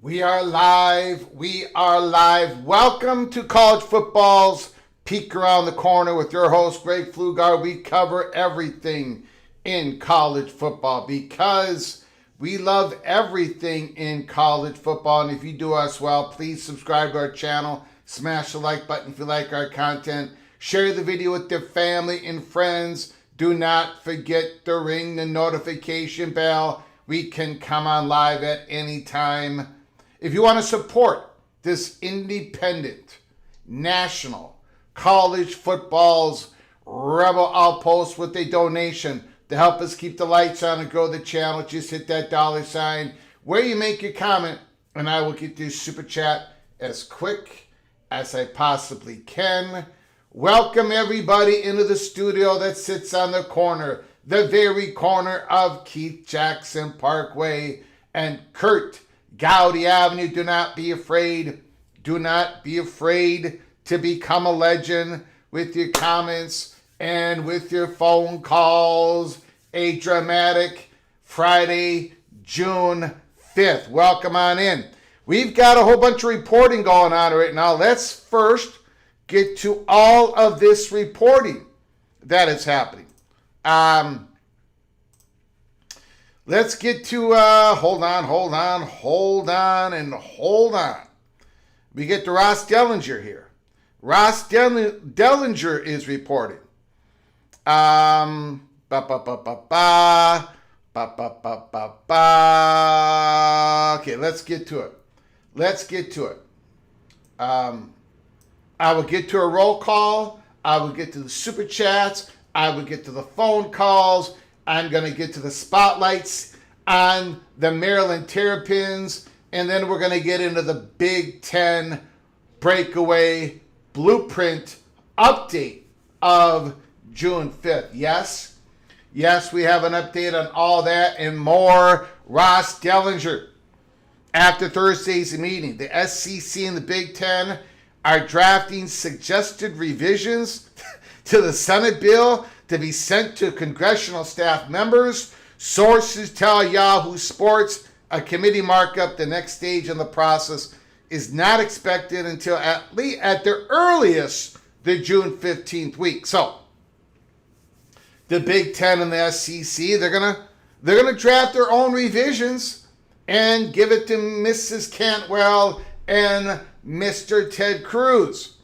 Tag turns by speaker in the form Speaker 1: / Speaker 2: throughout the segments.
Speaker 1: We are live. We are live. Welcome to College Football's Peek Around the Corner with your host, Greg Pflugar. We cover everything in college football because we love everything in college football. And if you do us well, please subscribe to our channel. Smash the like button if you like our content. Share the video with your family and friends. Do not forget to ring the notification bell. We can come on live at any time. If you want to support this independent, national, college football's rebel outpost with a donation to help us keep the lights on and grow the channel, just hit that $sign where you make your comment, and I will get this super chat as quick as I possibly can. Welcome everybody into the studio that sits on the corner, the very corner of Keith Jackson Parkway and Kurt Gowdy Avenue. Do not be afraid. Do not be afraid to become a legend with your comments and with your phone calls. A dramatic Friday, June 5th. Welcome on in. We've got a whole bunch of reporting going on right now. Let's first get to all of this reporting that is happening. Let's get to, hold on. We get to Ross Dellinger here. Ross Dellinger is reporting. Okay, let's get to it. I will get to a roll call. I will get to the super chats. I will get to the phone calls. I'm going to get to the spotlights. on the Maryland Terrapins, and then we're going to get into the Big Ten Breakaway Blueprint update of June 5th. Yes, we have an update on all that and more. Ross Dellinger, after Thursday's meeting, the SEC and the Big Ten are drafting suggested revisions to the Senate bill to be sent to congressional staff members. Sources tell Yahoo Sports a committee markup, the next stage in the process, is not expected until at the earliest the June 15th week. So the Big Ten and the SEC, they're gonna draft their own revisions and give it to Mrs. Cantwell and Mr. Ted Cruz.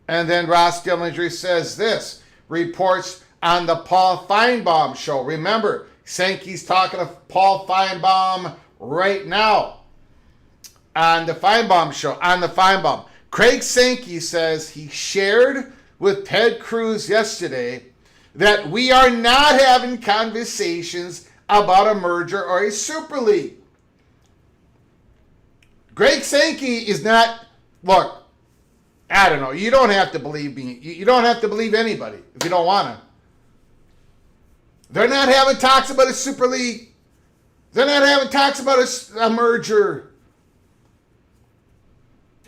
Speaker 1: And then Ross Dillinger says this, reports on the Paul Feinbaum show. Remember, Sankey's talking to Paul Feinbaum right now on the Feinbaum show, on the Feinbaum. Craig Sankey says he shared with Ted Cruz yesterday that we are not having conversations about a merger or a Super League. Greg Sankey is not, look, I don't know, you don't have to believe me. You don't have to believe anybody if you don't want to. They're not having talks about a Super League. They're not having talks about a merger.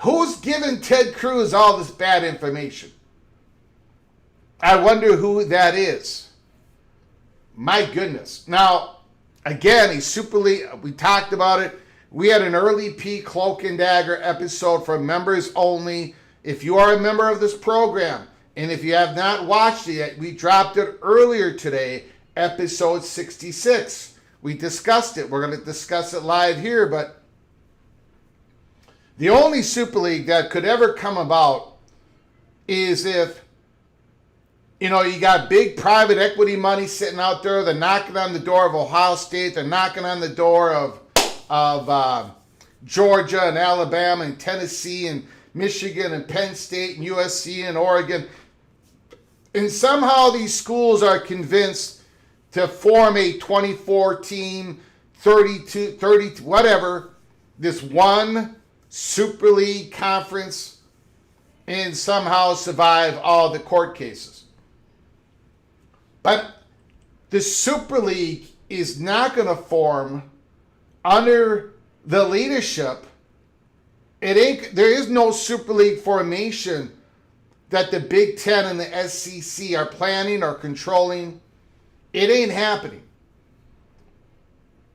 Speaker 1: Who's giving Ted Cruz all this bad information? I wonder who that is. My goodness. Now, again, a Super League, we talked about it. We had an early peek Cloak and Dagger episode for members only. If you are a member of this program, and if you have not watched it yet, we dropped it earlier today, episode 66. We discussed it. We're going to discuss it live here, but the only Super League that could ever come about is if, you got big private equity money sitting out there. They're knocking on the door of Ohio State. They're knocking on the door of Georgia and Alabama and Tennessee and Michigan and Penn State and USC and Oregon. And somehow these schools are convinced to form a 24-team, 30, whatever, this one Super League conference and somehow survive all the court cases. But the Super League is not going to form under the leadership. There is no Super League formation that the Big Ten and the SEC are planning or controlling. It ain't happening.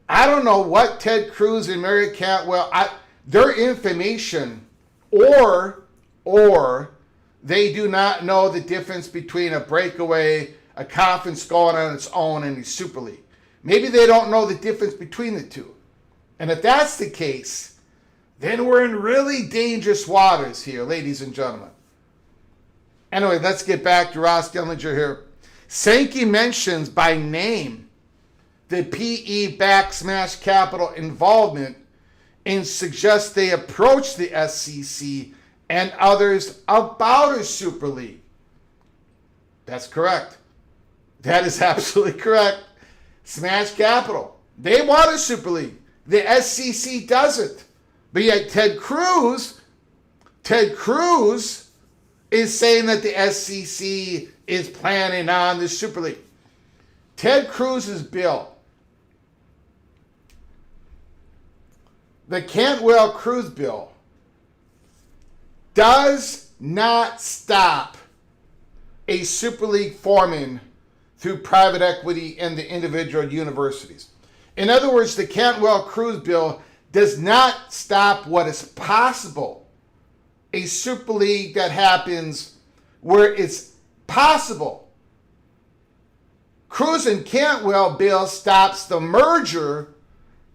Speaker 1: I don't know what Ted Cruz and Mary Cantwell, their information, or they do not know the difference between a breakaway, a conference going on its own, and a Super League. Maybe they don't know the difference between the two. And if that's the case, then we're in really dangerous waters here, ladies and gentlemen. Anyway, let's get back to Ross Dillinger here. Sankey mentions by name the PE-backed Smash Capital involvement and suggests they approach the SEC and others about a Super League. That's correct. That is absolutely correct. Smash Capital, they want a Super League. The SEC doesn't. But yet Ted Cruz is saying that the SEC is planning on the Super League. Ted Cruz's bill, the Cantwell-Cruz bill, does not stop a Super League forming through private equity and the individual universities. In other words, the Cantwell-Cruz bill does not stop what is possible. A Super League that happens where it's possible. Cruz and Cantwell bill stops the merger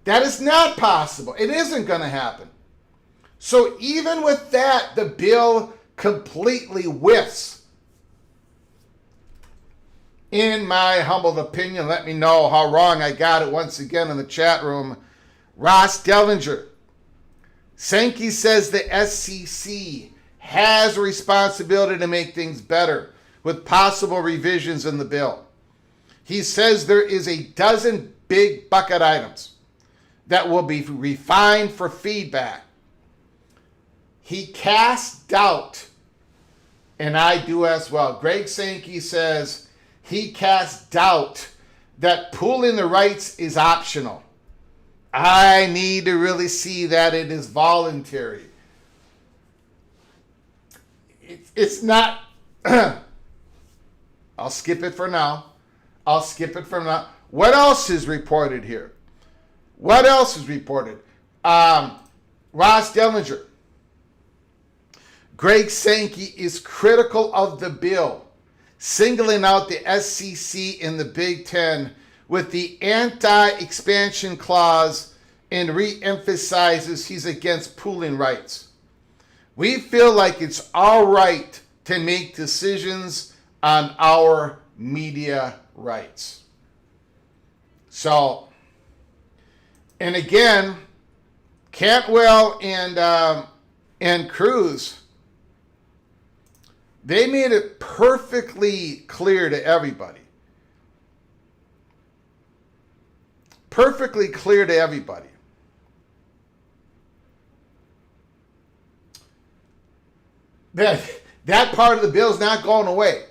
Speaker 1: that is not possible. It isn't going to happen. So even with that, the bill completely whiffs. In my humble opinion, let me know how wrong I got it once again in the chat room. Ross Dellinger. Sankey says the SEC has a responsibility to make things better with possible revisions in the bill. He says there is a dozen big bucket items. that will be refined for feedback. He casts doubt, and I do as well. Greg Sankey says he casts doubt that pooling the rights is optional. I need to really see that it is voluntary. It's not. I'll skip it for now. What else is reported here? Ross Dellinger. Greg Sankey is critical of the bill, singling out the SEC in the Big Ten with the anti-expansion clause and re-emphasizes he's against pooling rights. We feel like it's all right to make decisions on our media rights. So, and again, Cantwell and Cruz, they made it perfectly clear to everybody. That part of the bill is not going away.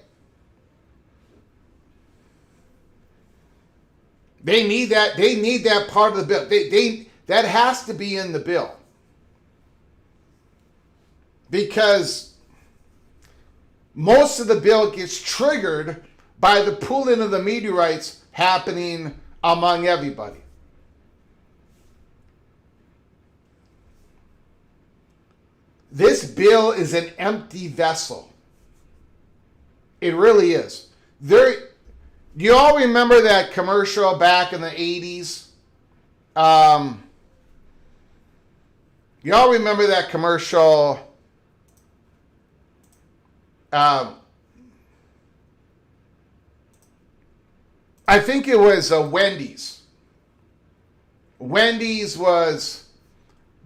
Speaker 1: They need that part of the bill. That has to be in the bill. Because most of the bill gets triggered by the pooling of the media rights happening among everybody. This bill is an empty vessel. It really is. Do you all remember that commercial back in the 80s? You all remember that commercial? I think it was Wendy's. Wendy's was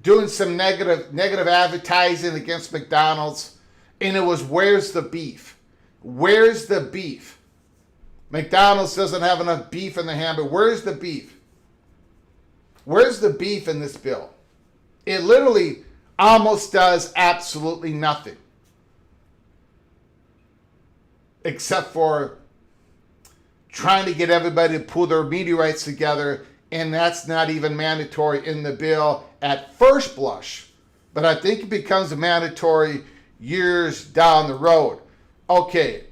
Speaker 1: doing some negative advertising against McDonald's, and it was, where's the beef? Where's the beef? McDonald's doesn't have enough beef in the hamburger. Where's the beef? Where's the beef in this bill? It literally almost does absolutely nothing. Except for trying to get everybody to pool their media rights together, and that's not even mandatory in the bill at first blush. But I think it becomes mandatory years down the road. Okay.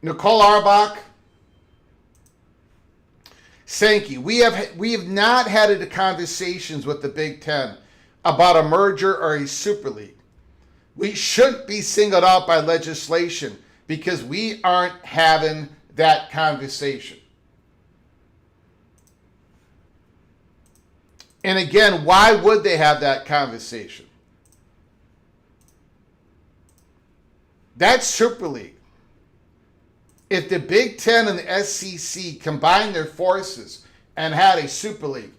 Speaker 1: Nicole Arbach. Sankey, we have not had the conversations with the Big Ten about a merger or a Super League. We shouldn't be singled out by legislation because we aren't having that conversation. And again, why would they have that conversation? That's Super League. If the Big Ten and the SEC combined their forces and had a Super League,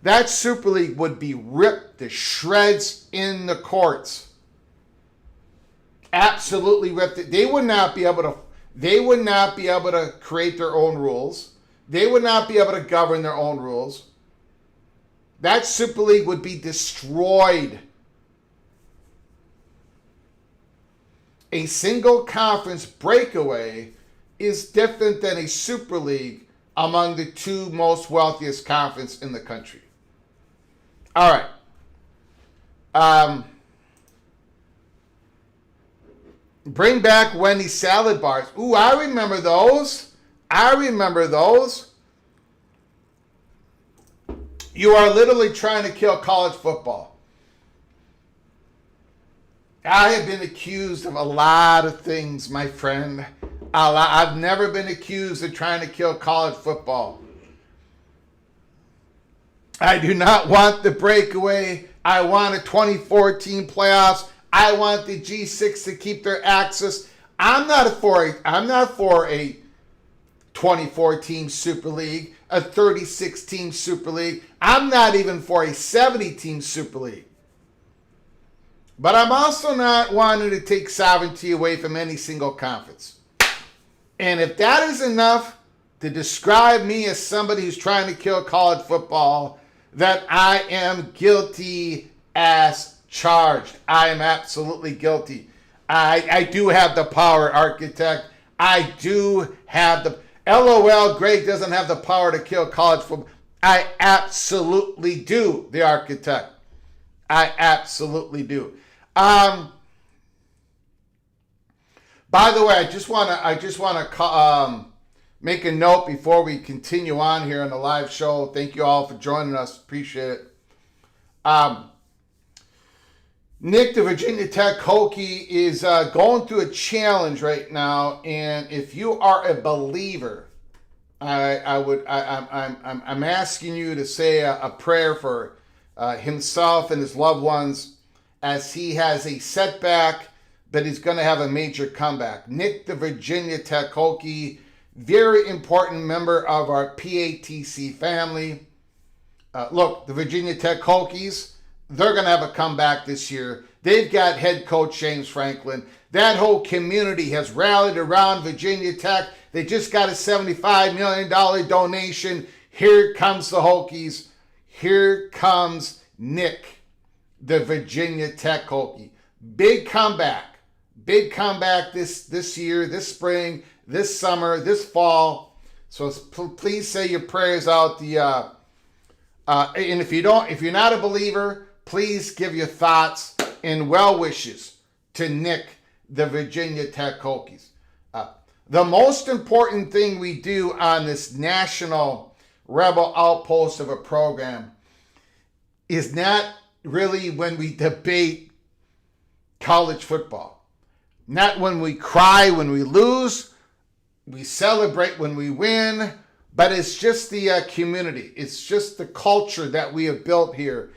Speaker 1: that Super League would be ripped to shreds in the courts. Absolutely ripped. They would not be able to create their own rules. They would not be able to govern their own rules. That Super League would be destroyed. A single conference breakaway is different than a Super League among the two most wealthiest conferences in the country. All right. Bring back Wendy's salad bars. Ooh, I remember those. You are literally trying to kill college football. I have been accused of a lot of things, my friend. I've never been accused of trying to kill college football. I do not want the breakaway. I want a 24-team playoffs. I want the G6 to keep their access. I'm not for a 24-team Super League, a 36-team Super League. I'm not even for a 70-team Super League. But I'm also not wanting to take sovereignty away from any single conference. And if that is enough to describe me as somebody who's trying to kill college football, that I am guilty as charged. I am absolutely guilty. I do have the power, architect. I do have the... LOL, Greg doesn't have the power to kill college football. I absolutely do, the architect. I absolutely do. By the way, I just want to make a note before we continue on here on the live show. Thank you all for joining us. Appreciate it. Nick, the Virginia Tech Hokie, is going through a challenge right now, and if you are a believer, I'm asking you to say a prayer for himself and his loved ones as he has a setback, but he's going to have a major comeback. Nick, the Virginia Tech Hokie, very important member of our PATC family. Look, the Virginia Tech Hokies, they're going to have a comeback this year. They've got head coach James Franklin. That whole community has rallied around Virginia Tech. They just got a $75 million donation. Here comes the Hokies. Here comes Nick, the Virginia Tech Hokie. Big comeback. Big comeback this year, this spring, this summer, this fall. So please say your prayers out. And if you're not a believer, please give your thoughts and well wishes to Nick, the Virginia Tech Hokies. The most important thing we do on this national rebel outpost of a program is not really when we debate college football. Not when we cry when we lose. We celebrate when we win. But it's just the community. It's just the culture that we have built here.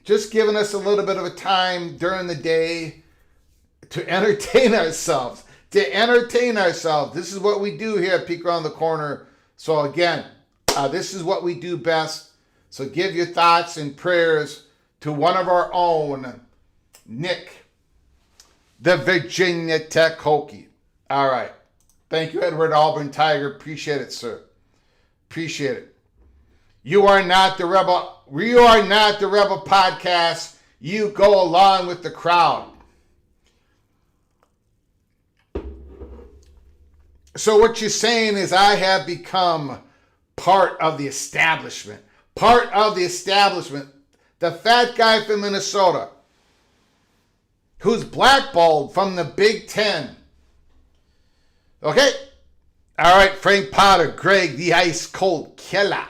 Speaker 1: Just giving us a little bit of a time during the day to entertain ourselves. This is what we do here at Peek Around the Corner. So again, this is what we do best. So give your thoughts and prayers to one of our own, Nick, the Virginia Tech Hokie. All right. Thank you, Edward Auburn Tiger. Appreciate it, sir. Appreciate it. You are not the rebel. We are not the rebel podcast. You go along with the crowd. So what you're saying is I have become part of the establishment. Part of the establishment. The fat guy from Minnesota who's blackballed from the Big Ten. Okay. All right, Frank Potter, Greg, the ice cold killer.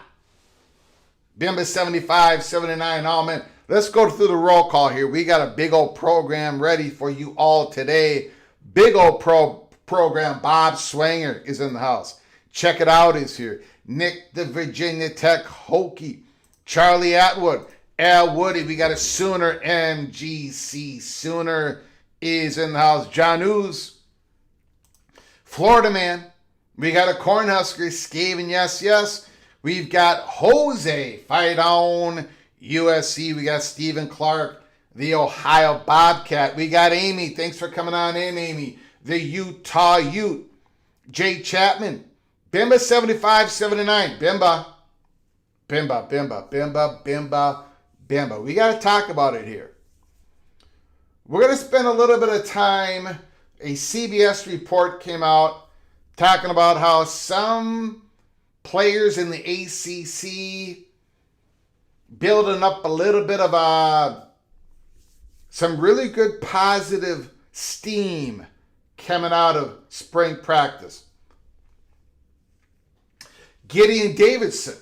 Speaker 1: Bimba 75, 79, all men. Let's go through the roll call here. We got a big old program ready for you all today. Big old program. Bob Swanger is in the house. Check it out, is here. Nick, the Virginia Tech Hokie. Charlie Atwood. Al Woody. We got a Sooner MGC. Sooner is in the house. John Ooze. Florida Man. We got a Cornhusker. Skaven, yes. We've got Jose. Fight on. USC. We got Stephen Clark. The Ohio Bobcat. We got Amy. Thanks for coming on in, Amy. The Utah Ute. Jay Chapman. Bimba 75, 79. Bimba. We got to talk about it here. We're going to spend a little bit of time. A CBS report came out talking about how some players in the ACC building up a little bit of some really good positive steam coming out of spring practice. Gideon Davidson,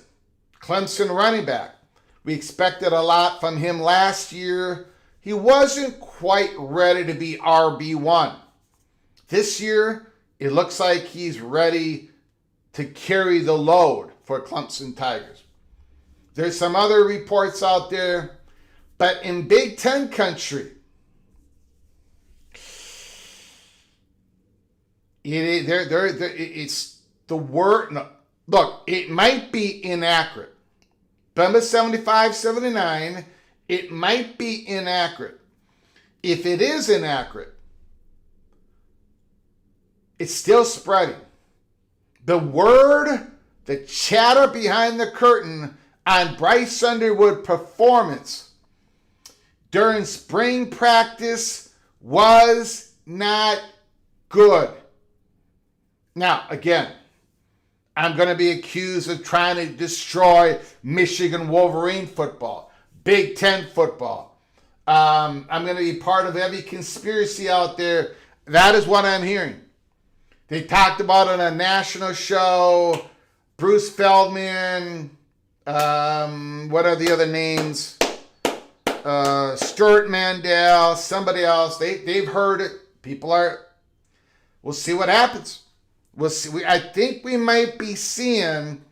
Speaker 1: Clemson running back. We expected a lot from him last year. He wasn't quite ready to be RB1. This year, it looks like he's ready to carry the load for Clemson Tigers. There's some other reports out there, but in Big Ten country, it's the word. No, look, it might be inaccurate. Bemba 75, 79, it might be inaccurate. If it is inaccurate, It's still spreading. The word, the chatter behind the curtain on Bryce Underwood's performance during spring practice was not good. Now, again, I'm going to be accused of trying to destroy Michigan Wolverine football, Big Ten football. I'm going to be part of every conspiracy out there. That is what I'm hearing. They talked about it on a national show. Bruce Feldman. What are the other names? Stuart Mandel. Somebody else. They've heard it. People are. We'll see what happens. We'll see. I think we might be seeing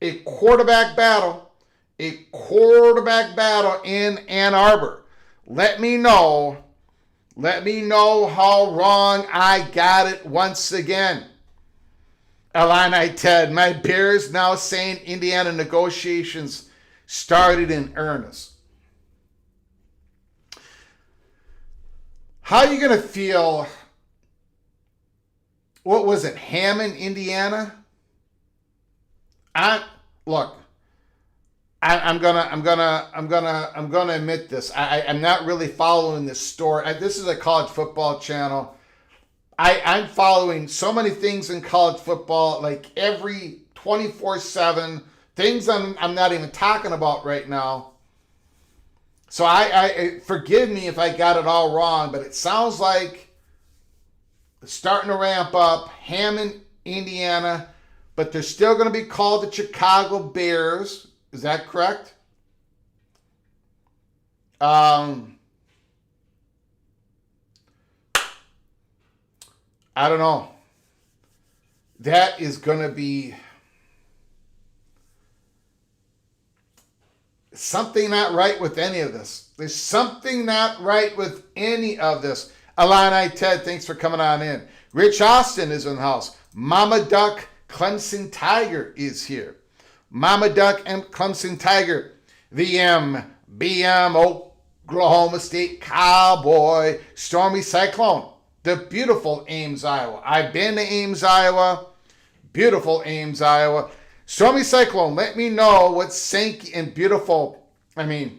Speaker 1: a quarterback battle. A quarterback battle in Ann Arbor. Let me know how wrong I got it once again. Elena Ted, my Bears now saying Indiana negotiations started in earnest. How are you going to feel? What was it? Hammond, Indiana? I'm gonna admit this. I'm not really following this story. This is a college football channel. I'm following so many things in college football, like every 24/7 things I'm not even talking about right now. So I forgive me if I got it all wrong, but it sounds like it's starting to ramp up. Hammond, Indiana, but they're still going to be called the Chicago Bears. Is that correct? I don't know. That is going to be something not right with any of this. There's something not right with any of this. Alani Ted, thanks for coming on in. Rich Austin is in the house. Mama Duck Clemson Tiger is here. Mama Duck and Clemson Tiger. The BM Oklahoma State Cowboy. Stormy Cyclone. The beautiful Ames, Iowa. I've been to Ames, Iowa. Beautiful Ames, Iowa. Stormy Cyclone, let me know what Sankey and beautiful, the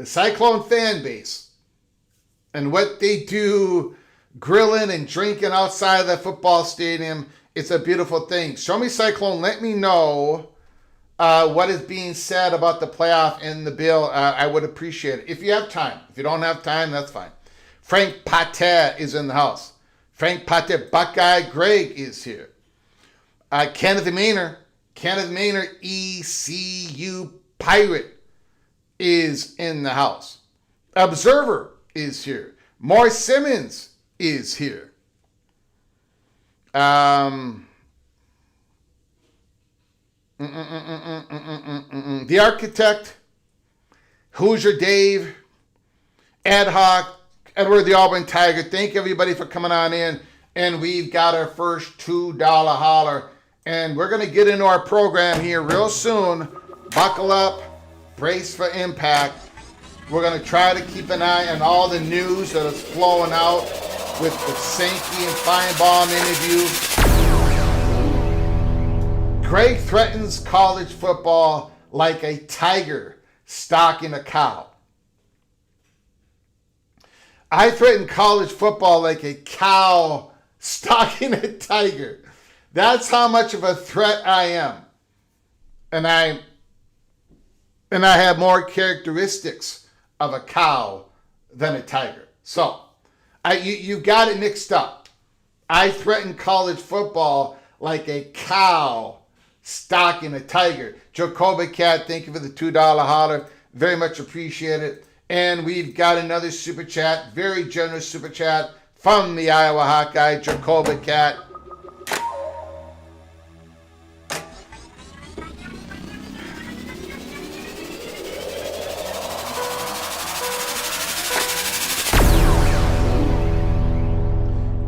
Speaker 1: Cyclone fan base and what they do grilling and drinking outside of the football stadium. It's a beautiful thing. Stormy Cyclone, let me know what is being said about the playoff and the bill. I would appreciate it. If you have time. If you don't have time, that's fine. Frank Patet is in the house. Frank Patet, Buckeye Greg is here. Kenneth Maynor, ECU Pirate is in the house. Observer is here. Mohr Simmons is here. The Architect, Hoosier Dave, Ad Hoc, Edward the Auburn Tiger. Thank everybody for coming on in. And we've got our first $2 holler. And we're going to get into our program here real soon. Buckle up, brace for impact. We're going to try to keep an eye on all the news that is flowing out with the Sankey and Feinbaum interview. Greg threatens college football like a tiger stalking a cow. I threaten college football like a cow stalking a tiger. That's how much of a threat I am. And I have more characteristics of a cow than a tiger. So, you got it mixed up. I threaten college football like a cow stalking a tiger. Jacoby Cat, thank you for the $2 holler. Very much appreciate it. And we've got another super chat, very generous super chat from the Iowa Hawkeye, Jacoby Cat.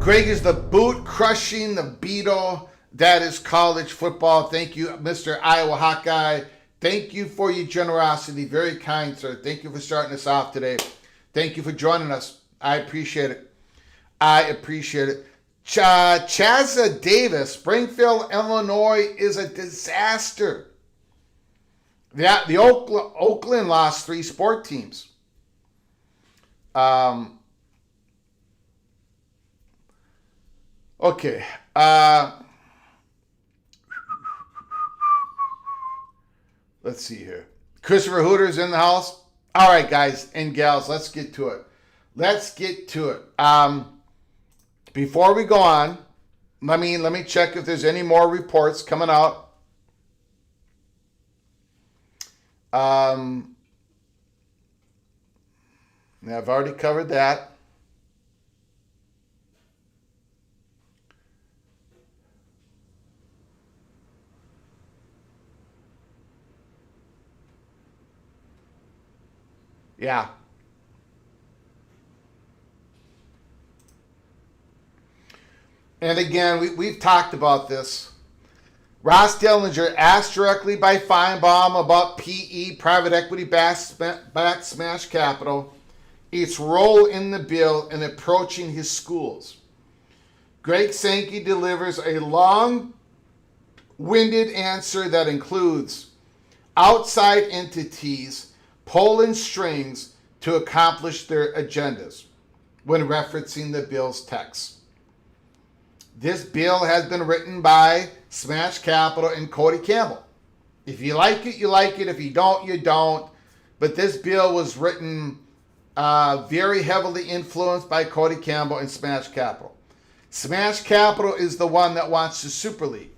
Speaker 1: Greg is the boot crushing the Beetle. That is college football. Thank you, Mr. Iowa Hawkeye. Thank you for your generosity. Very kind, sir. Thank you for starting us off today. Thank you for joining us. I appreciate it. I appreciate it. Chaza Davis, Springfield, Illinois is a disaster. Yeah, the Oakland lost 3 sport teams. Okay. Let's see here. Christopher Hooter's in the house. All right, guys and gals, let's get to it. Before we go on, let me check if there's any more reports coming out. I've already covered that. Yeah. And again, we've talked about this. Ross Dellinger asked directly by Feinbaum about PE, private equity backed smash capital, its role in the bill and approaching his schools. Greg Sankey delivers a long-winded answer that includes outside entities pulling strings to accomplish their agendas when referencing the bill's text. This bill has been written by Smash Capital and Cody Campbell. If you like it, you like it. If you don't, you don't. But this bill was written very heavily influenced by Cody Campbell and Smash Capital. Smash Capital is the one that wants the Super League.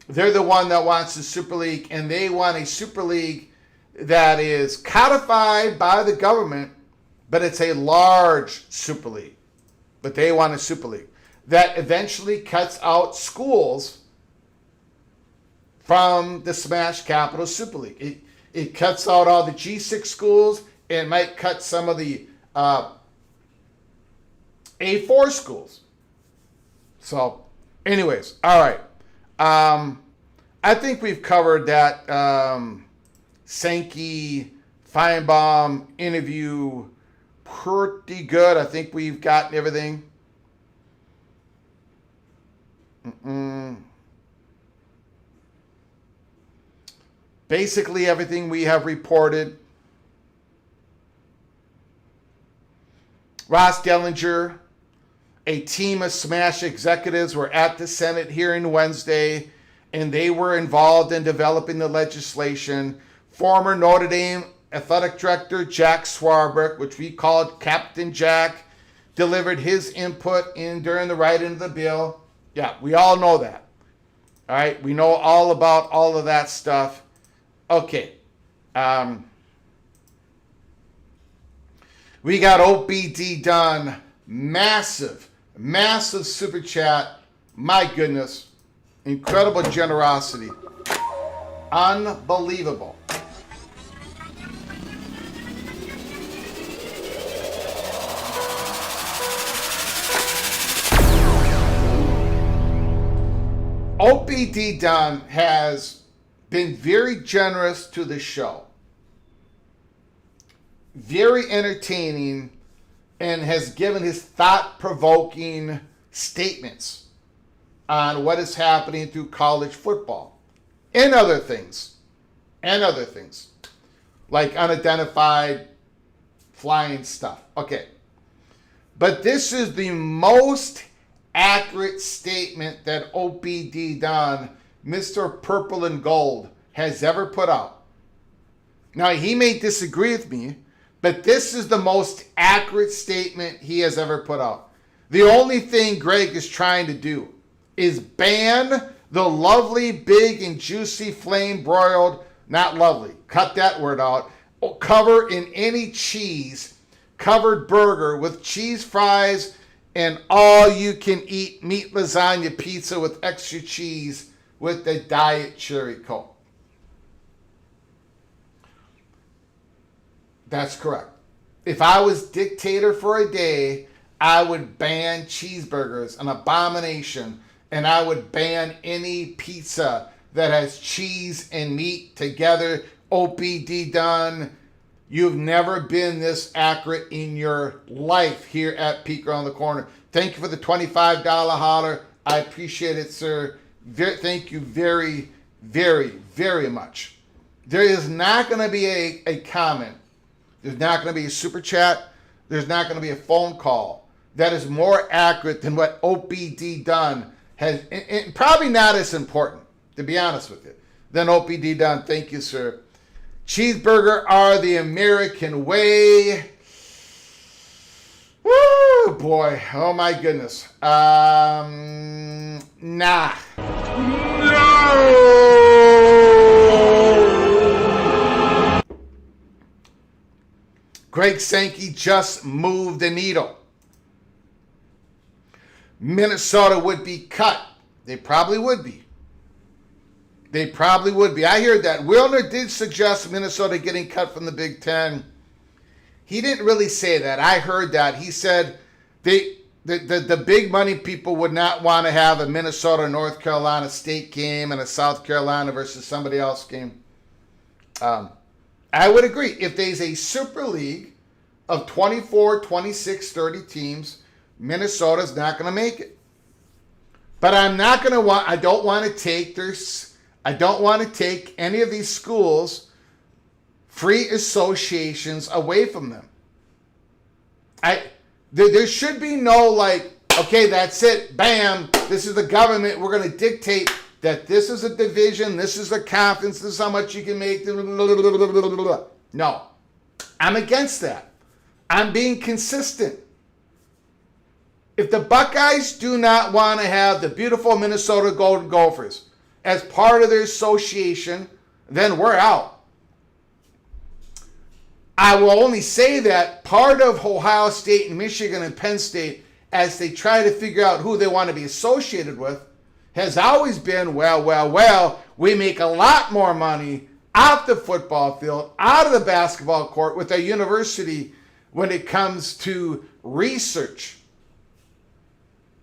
Speaker 1: They're the one that wants the Super League, and they want a Super League that is codified by the government, but it's a large Super League. But they want a Super League that eventually cuts out schools from the Smash Capital Super League. It cuts out all the G6 schools. It might cut some of the A4 schools. So, anyways, all right. I think we've covered that Sankey, Feinbaum interview pretty good. I think we've gotten everything. Basically everything we have reported. Ross Dellinger, a team of Smash executives were at the Senate hearing Wednesday, and they were involved in developing the legislation. Former Notre Dame Athletic Director Jack Swarbrick, which we called Captain Jack, delivered his input during the writing of the bill. Yeah, we all know that. All right, we know all about all of that stuff. Okay. We got OBD done. Massive super chat. My goodness. Incredible generosity. Unbelievable. OBD Don has been very generous to the show. Very entertaining, and has given his thought-provoking statements on what is happening through college football and other things. Like unidentified flying stuff. Okay. But this is the most accurate statement that OBD Don, Mr. Purple and Gold, has ever put out. Now, he may disagree with me, but this is the most accurate statement he has ever put out. The only thing Greg is trying to do is ban the lovely, big, and juicy flame broiled, not lovely, cut that word out, cover in any cheese covered burger with cheese fries and all you can eat meat lasagna pizza with extra cheese with the Diet Cherry Coke. That's correct. If I was dictator for a day, I would ban cheeseburgers, an abomination, and I would ban any pizza that has cheese and meat together. OBD done. You've never been this accurate in your life here at Peek Around the Corner. Thank you for the $25 holler. I appreciate it, sir. Thank you very, very, very much. There is not going to be a comment. There's not going to be a super chat. There's not going to be a phone call that is more accurate than what OPD Dunn has. And probably not as important, to be honest with you, than OPD Dunn. Thank you, sir. Cheeseburger are the American way. Woo, boy. Oh, my goodness. Nah. No! Greg Sankey just moved the needle. Minnesota would be cut. They probably would be. They probably would be. I heard that. Wilner did suggest Minnesota getting cut from the Big Ten. He didn't really say that. I heard that. He said the big money people would not want to have a Minnesota-North Carolina State game and a South Carolina versus somebody else game. I would agree. If there's a Super League of 24, 26, 30 teams, Minnesota's not going to make it. But I don't want to take any of these schools' free associations away from them. There should be no okay, that's it, bam, this is the government, we're going to dictate that this is a division, this is a conference, this is how much you can make. No, I'm against that. I'm being consistent. If the Buckeyes do not want to have the beautiful Minnesota Golden Gophers as part of their association, then we're out. I will only say that part of Ohio State and Michigan and Penn State, as they try to figure out who they want to be associated with, has always been, well, we make a lot more money off the football field, out of the basketball court with our university when it comes to research.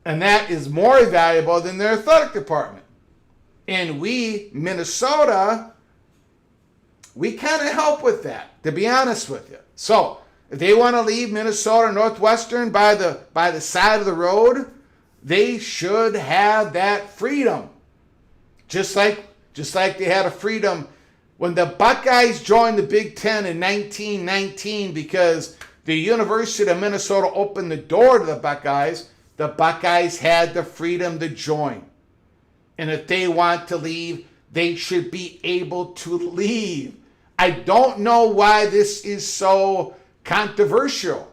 Speaker 1: And that is more valuable than their athletic department. And we, Minnesota, we kind of help with that, to be honest with you. So if they want to leave Minnesota Northwestern by the side of the road, they should have that freedom. Just like they had a freedom when the Buckeyes joined the Big Ten in 1919 because the University of Minnesota opened the door to the Buckeyes. The Buckeyes had the freedom to join. And if they want to leave, they should be able to leave. I don't know why this is so controversial.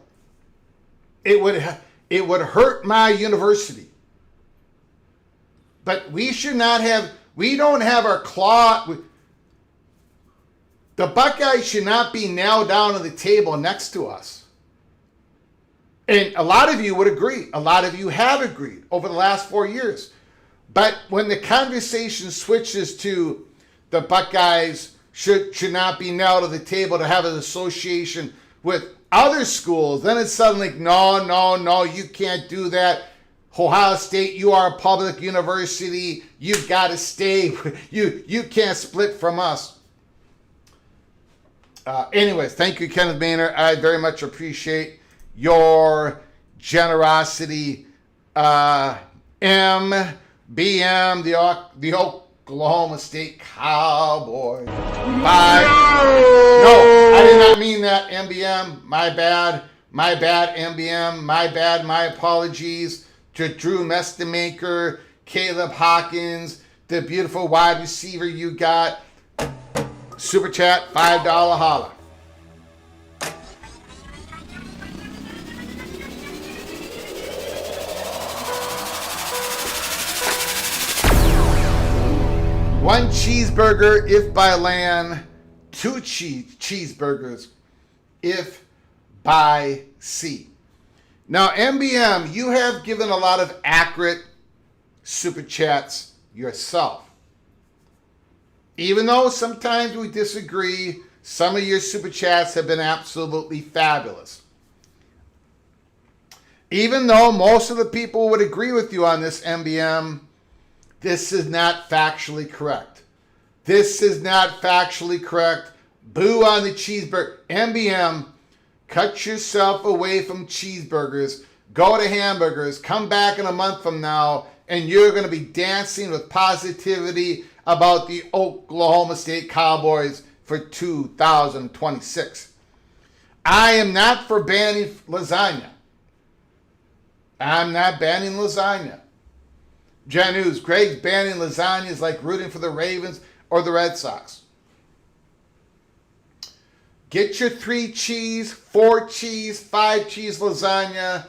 Speaker 1: It would hurt my university. But we don't have our claw. The Buckeyes should not be nailed down on the table next to us. And a lot of you would agree. A lot of you have agreed over the last 4 years. But when the conversation switches to the Buckeyes should not be nailed to the table to have an association with other schools, then it's suddenly, no, you can't do that. Ohio State, you are a public university. You've got to stay. You can't split from us. Anyways, thank you, Kenneth Maynard. I very much appreciate your generosity. MBM, the Oklahoma State Cowboy. Bye. No, I did not mean that, MBM. My bad, MBM. My bad, my apologies to Drew Mestemaker, Caleb Hawkins, the beautiful wide receiver you got. Super chat, $5 holla. One cheeseburger if by land, two cheeseburgers if by sea. Now, MBM, you have given a lot of accurate super chats yourself. Even though sometimes we disagree, some of your super chats have been absolutely fabulous. Even though most of the people would agree with you on this, MBM, this is not factually correct. This is not factually correct. Boo on the cheeseburger. MBM, cut yourself away from cheeseburgers. Go to hamburgers. Come back in a month from now, and you're going to be dancing with positivity about the Oklahoma State Cowboys for 2026. I am not for banning lasagna. I'm not banning lasagna. Jen News, Greg's banning lasagna is like rooting for the Ravens or the Red Sox. Get your 3 cheese, 4 cheese, 5 cheese lasagna,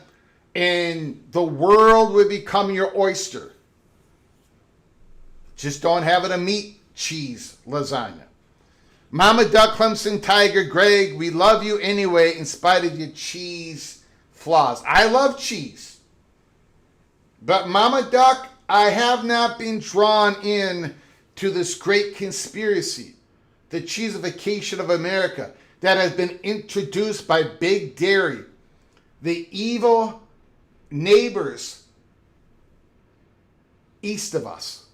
Speaker 1: and the world will become your oyster. Just don't have it a meat cheese lasagna. Mama Duck, Clemson Tiger, Greg, we love you anyway in spite of your cheese flaws. I love cheese. But Mama Duck, I have not been drawn in to this great conspiracy, the cheesification of America, that has been introduced by Big Dairy, the evil neighbors east of us.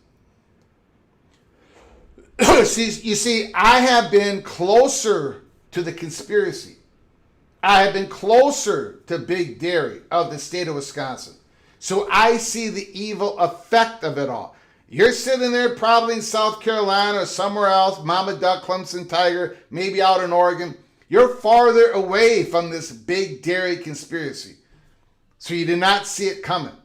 Speaker 1: You see, I have been closer to the conspiracy. I have been closer to Big Dairy of the state of Wisconsin. So I see the evil effect of it all. You're sitting there probably in South Carolina or somewhere else, Mama Duck, Clemson Tiger, maybe out in Oregon. You're farther away from this Big Dairy conspiracy. So you did not see it coming.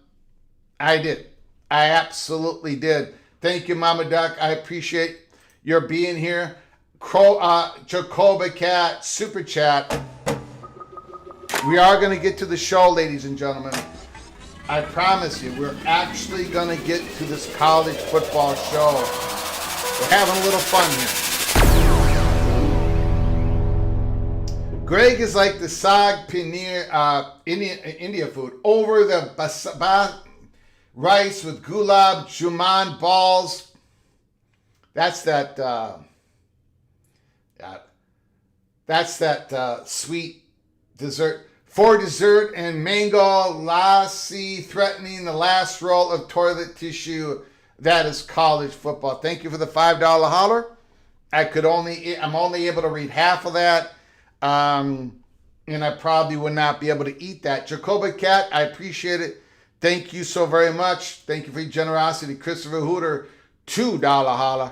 Speaker 1: I did. I absolutely did. Thank you, Mama Duck. I appreciate your being here. Jacoba Cat, Super Chat. We are going to get to the show, ladies and gentlemen. I promise you, we're actually going to get to this college football show. We're having a little fun here. Greg is like the Saag Paneer India food. Over the rice with gulab jamun balls. That's that sweet dessert. For dessert and mango lassi threatening the last roll of toilet tissue. That is college football. Thank you for the $5 holler. I'm only able to read half of that. And I probably would not be able to eat that. Jacoba Cat, I appreciate it. Thank you so very much. Thank you for your generosity. Christopher Hooter, $2 holler.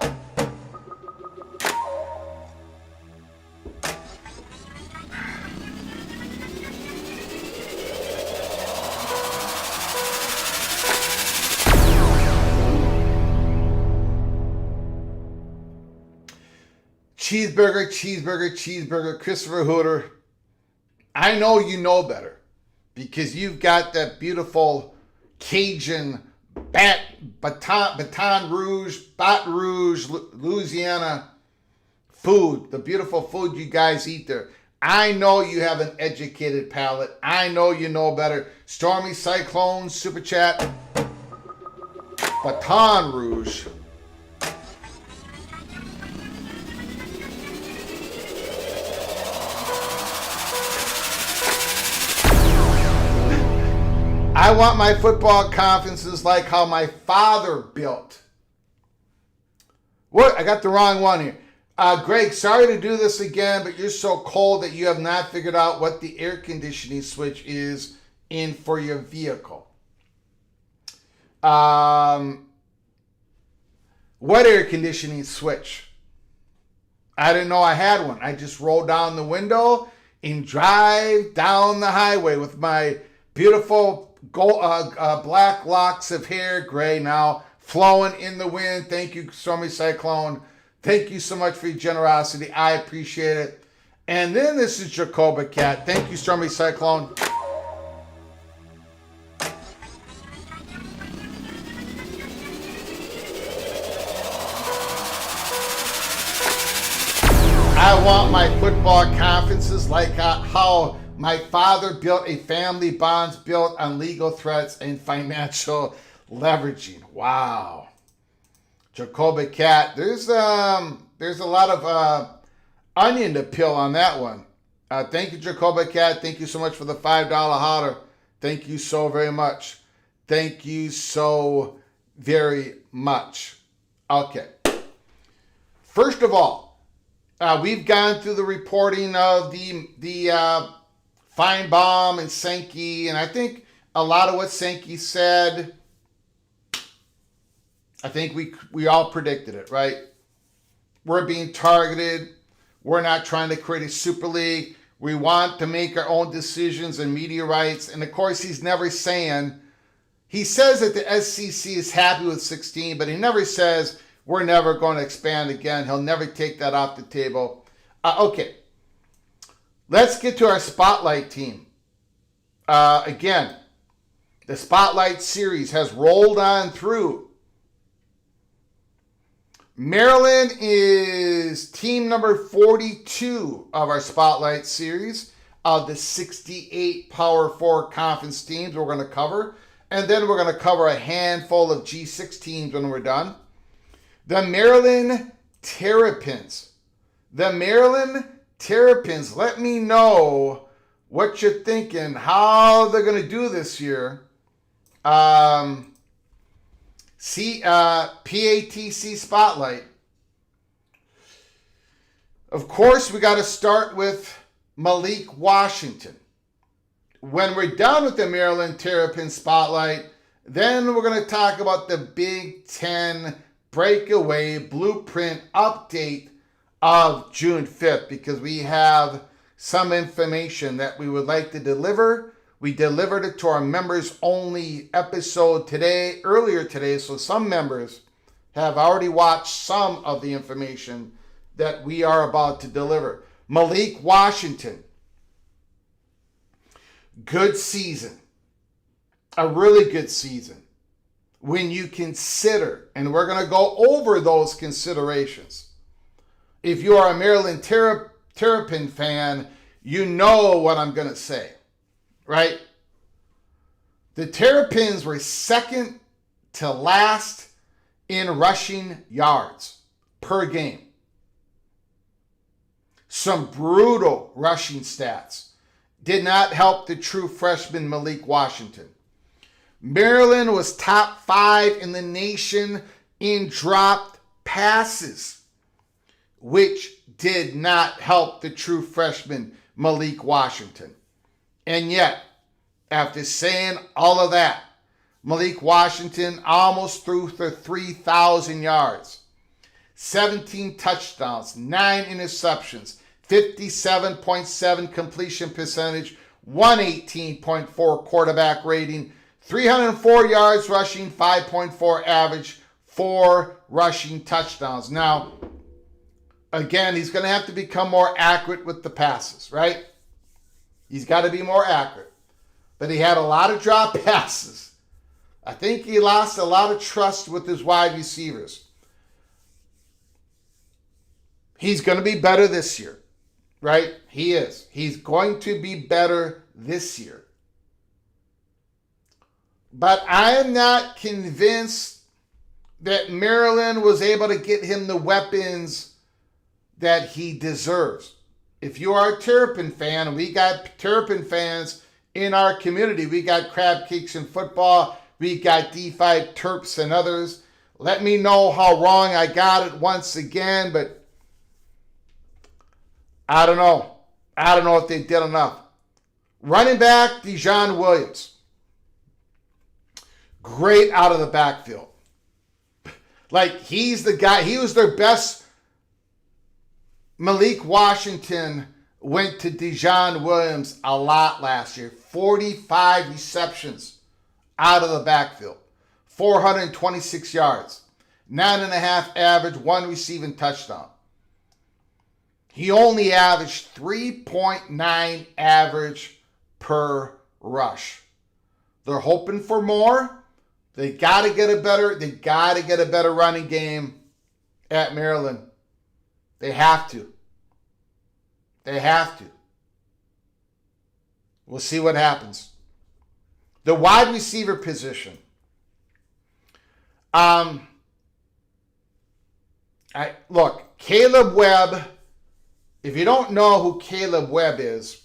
Speaker 1: Cheeseburger, Christopher Hooter. I know you know better because you've got that beautiful Cajun Baton Rouge, Louisiana food, the beautiful food you guys eat there. I know you have an educated palate. I know you know better. Stormy Cyclone, Super Chat, Baton Rouge. I want my football conferences like how my father built. What? I got the wrong one here. Greg, sorry to do this again, but you're so cold that you have not figured out what the air conditioning switch is in for your vehicle. What air conditioning switch? I didn't know I had one. I just roll down the window and drive down the highway with my beautiful black locks of hair, gray now, flowing in the wind. Thank you, Stormy Cyclone. Thank you so much for your generosity. I appreciate it. And then this is Jacoba Cat. Thank you, Stormy Cyclone. I want my football conferences like how my father built a family bonds built on legal threats and financial leveraging. Wow. Jacoba Cat. There's a lot of onion to peel on that one. Thank you, Jacoba Cat. Thank you so much for the $5 holler. Thank you so very much. Thank you so very much. Okay. First of all, We've gone through the reporting of the Feinbaum and Sankey, and I think a lot of what Sankey said, I think we all predicted it, right? We're being targeted. We're not trying to create a super league. We want to make our own decisions and media rights. And of course, he's never saying, he says that the SEC is happy with 16, but he never says we're never going to expand again. He'll never take that off the table. Okay, let's get to our Spotlight team. Again, the Spotlight series has rolled on through. Maryland is team number 42 of our Spotlight series of the 68 Power 4 conference teams we're going to cover. And then we're going to cover a handful of G6 teams when we're done. The Maryland Terrapins. The Maryland Terrapins. Let me know what you're thinking, how they're going to do this year. PATC Spotlight. Of course, we got to start with Malik Washington. When we're done with the Maryland Terrapin Spotlight, then we're going to talk about the Big Ten Breakaway Blueprint update of June 5th, because we have some information that we would like to deliver. We delivered it to our members only episode earlier today, so some members have already watched some of the information that we are about to deliver. Malik Washington. Good season. A really good season. When you consider, and we're going to go over those considerations. If you are a Maryland Terrapin fan, you know what I'm going to say, right? The Terrapins were second to last in rushing yards per game. Some brutal rushing stats. Did not help the true freshman Malik Washington. Maryland was top 5 in the nation in dropped passes, which did not help the true freshman Malik Washington. And yet, after saying all of that, Malik Washington almost threw for 3,000 yards, 17 touchdowns, 9 interceptions, 57.7 completion percentage, 118.4 quarterback rating, 304 yards rushing, 5.4 average, 4 rushing touchdowns. Now, again, he's going to have to become more accurate with the passes, right? He's got to be more accurate. But he had a lot of drop passes. I think he lost a lot of trust with his wide receivers. He's going to be better this year. Right? He is. He's going to be better this year. But I am not convinced that Maryland was able to get him the weapons that he deserves. If you are a Terrapin fan, we got Terrapin fans in our community. We got Crab Cakes in Football. We got D5 Terps and others. Let me know how wrong I got it once again, but I don't know. I don't know if they did enough. Running back, Dijon Williams. Great out of the backfield. Like, he's the guy. He was their best. Malik Washington went to Dijon Williams a lot last year. 45 receptions out of the backfield. 426 yards. 9.5 average, 1 receiving touchdown. He only averaged 3.9 average per rush. They're hoping for more. They got to get a better running game at Maryland. They have to. They have to. We'll see what happens. The wide receiver position. Look, Caleb Webb. If you don't know who Caleb Webb is,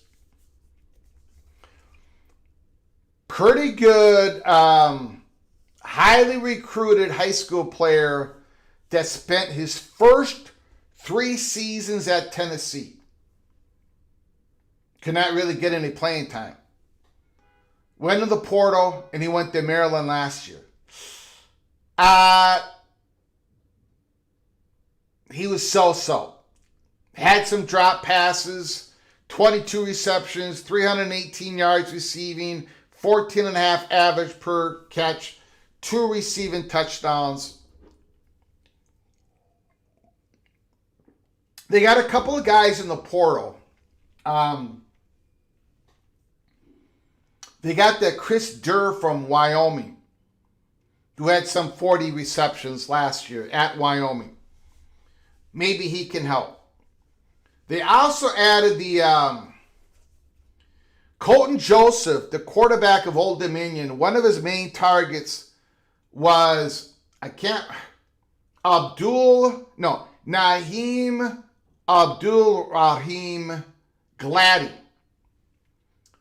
Speaker 1: pretty good, highly recruited high school player that spent his first 3 seasons at Tennessee. Could not really get any playing time. Went to the portal, and he went to Maryland last year. He was so-so. Had some drop passes, 22 receptions, 318 yards receiving, 14.5 average per catch, 2 receiving touchdowns. They got a couple of guys in the portal. They got that Chris Durr from Wyoming, who had some 40 receptions last year at Wyoming. Maybe he can help. They also added the Colton Joseph, the quarterback of Old Dominion. One of his main targets was, Naheem Abdul-Rahim Gladdy,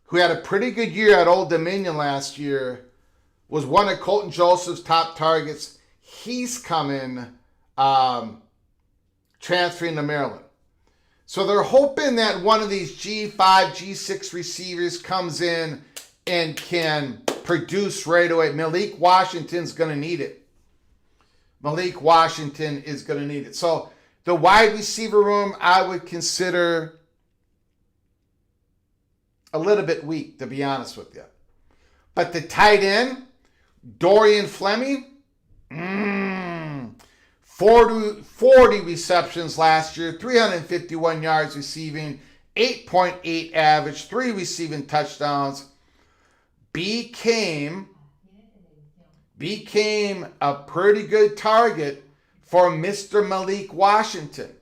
Speaker 1: who had a pretty good year at Old Dominion last year, was one of Colton Joseph's top targets. He's coming, transferring to Maryland. So they're hoping that one of these G5, G6 receivers comes in and can produce right away. Malik Washington's going to need it. Malik Washington is going to need it. So the wide receiver room, I would consider a little bit weak, to be honest with you. But the tight end, Dorian Fleming, 40 receptions last year, 351 yards receiving, 8.8 average, 3 receiving touchdowns. Became a pretty good target for Mr. Malik Washington.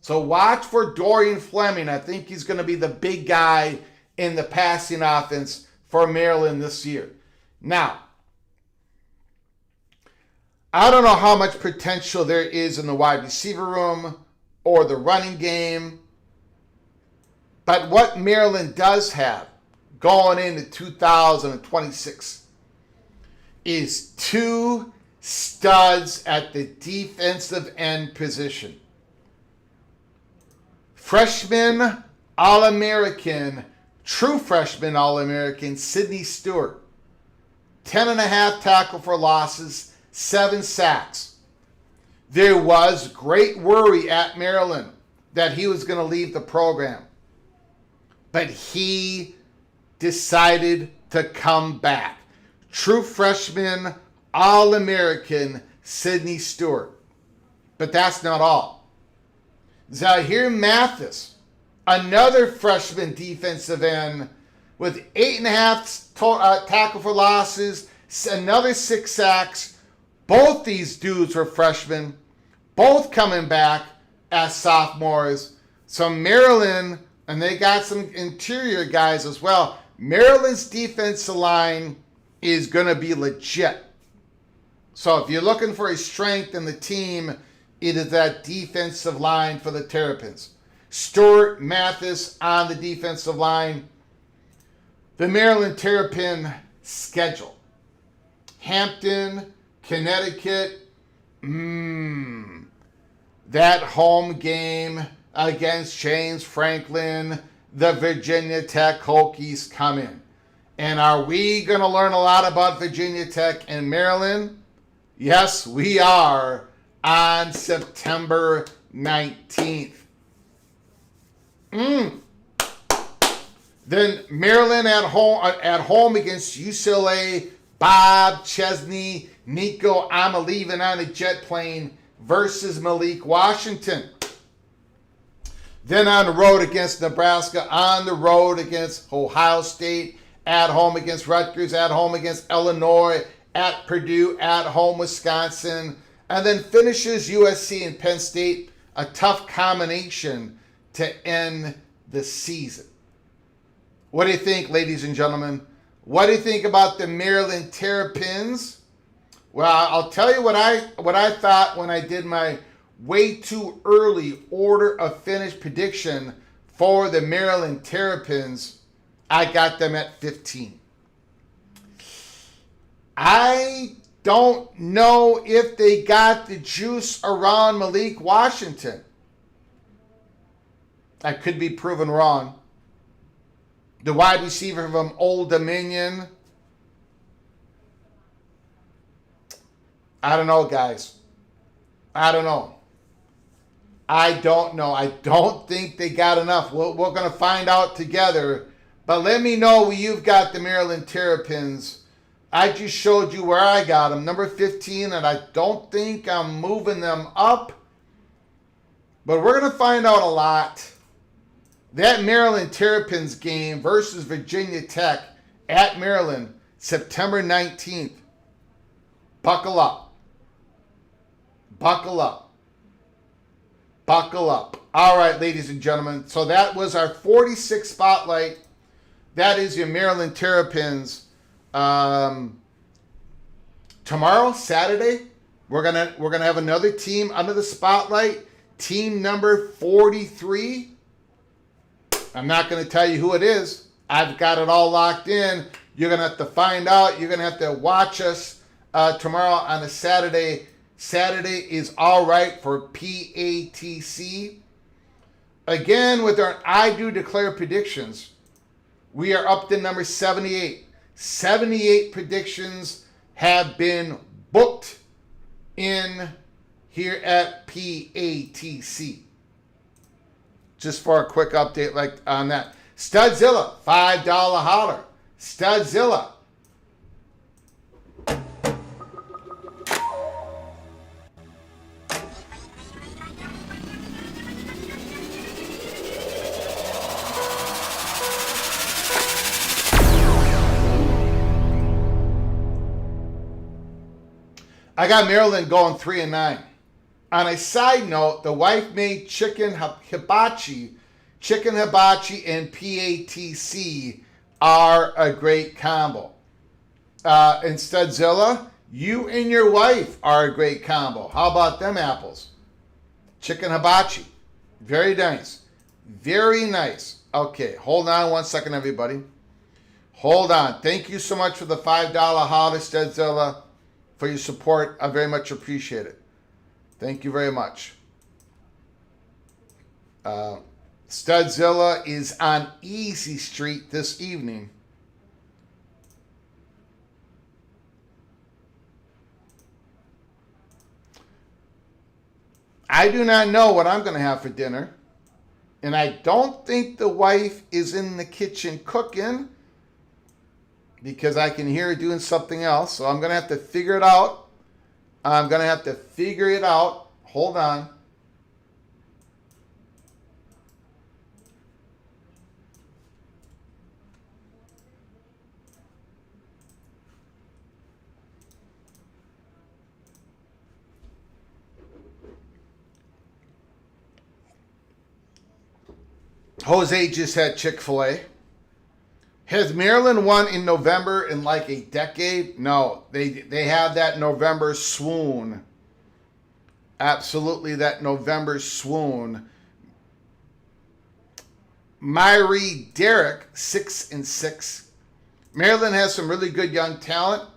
Speaker 1: So watch for Dorian Fleming. I think he's going to be the big guy in the passing offense for Maryland this year. Now, I don't know how much potential there is in the wide receiver room or the running game, but what Maryland does have going into 2026 is 2 studs at the defensive end position. Freshman All-American, true freshman All-American, Sidney Stewart. 10.5 tackle for losses, 7 sacks. There was great worry at Maryland that he was going to leave the program. But he decided to come back. True freshman All-American Sidney Stewart. But that's not all. Zahir Mathis, another freshman defensive end with 8.5 tackle for losses, another 6 sacks. Both these dudes were freshmen, both coming back as sophomores. So Maryland, and they got some interior guys as well. Maryland's defensive line is going to be legit. So if you're looking for a strength in the team, it is that defensive line for the Terrapins. Stewart, Mathis on the defensive line. The Maryland Terrapin schedule. Hampton, Connecticut. That home game against James Franklin, the Virginia Tech Hokies come in. And are we going to learn a lot about Virginia Tech and Maryland? Yes, we are, on September 19th. Then Maryland at home against UCLA. Bob Chesney, Nico Amaleavin on a jet plane versus Malik Washington. Then on the road against Nebraska, on the road against Ohio State, at home against Rutgers, at home against Illinois, at Purdue, at home Wisconsin, and then finishes USC and Penn State. A tough combination to end the season. What do you think, ladies and gentlemen? What do you think about the Maryland Terrapins? Well, I'll tell you what I thought when I did my way too early order of finish prediction for the Maryland Terrapins. I got them at 15. I don't know if they got the juice around Malik Washington. I could be proven wrong. The wide receiver from Old Dominion. I don't know, guys. I don't know. I don't think they got enough. We're going to find out together. But let me know where you've got the Maryland Terrapins. I just showed you where I got them. Number 15, and I don't think I'm moving them up. But we're going to find out a lot. That Maryland Terrapins game versus Virginia Tech at Maryland, September 19th. Buckle up. Buckle up. Buckle up. All right, ladies and gentlemen. So that was our 46th spotlight. That is your Maryland Terrapins. Tomorrow, Saturday, we're gonna have another team under the spotlight. Team number 43. I'm not gonna tell you who it is. I've got it all locked in. You're gonna have to find out. You're gonna have to watch us tomorrow on a Saturday. Saturday is all right for PATC. Again, with our I Do Declare predictions, we are up to number 78. 78 predictions have been booked in here at PATC. Just for a quick update like on that. Studzilla, $5 holler. Studzilla. I got Maryland going 3-9. On a side note, the wife made chicken hibachi. Chicken hibachi and PATC are a great combo. And Studzilla, you and your wife are a great combo. How about them apples? Chicken hibachi. Very nice. Very nice. Okay, hold on one second, everybody. Hold on. Thank you so much for the $5 holler, Studzilla, for your support. I very much appreciate it. Thank you very much. Studzilla is on Easy Street this evening. I do not know what I'm going to have for dinner. And I don't think the wife is in the kitchen cooking, because I can hear her doing something else. So I'm going to have to figure it out. Hold on. Jose just had Chick-fil-A. Has Maryland won in November in like a decade? No, they have that November swoon. Absolutely, that November swoon. Myrie Derrick, 6-6. Maryland has some really good young talent.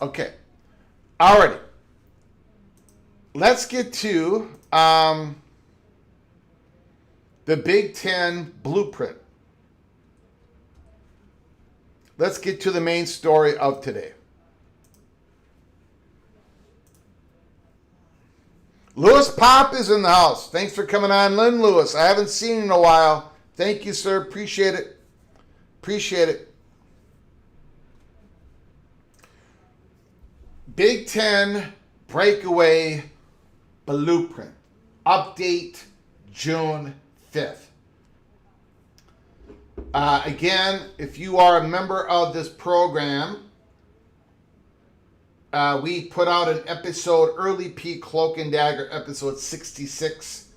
Speaker 1: Okay. Alrighty. Let's get to the Big Ten blueprint. Let's get to the main story of today. Lewis Pop is in the house. Thanks for coming on, Lynn Lewis. I haven't seen you in a while. Thank you, sir. Appreciate it. Appreciate it. Big Ten Breakaway Blueprint. Update June 5th. Again, if you are a member of this program, we put out an episode, Early Peak Cloak and Dagger, episode 66.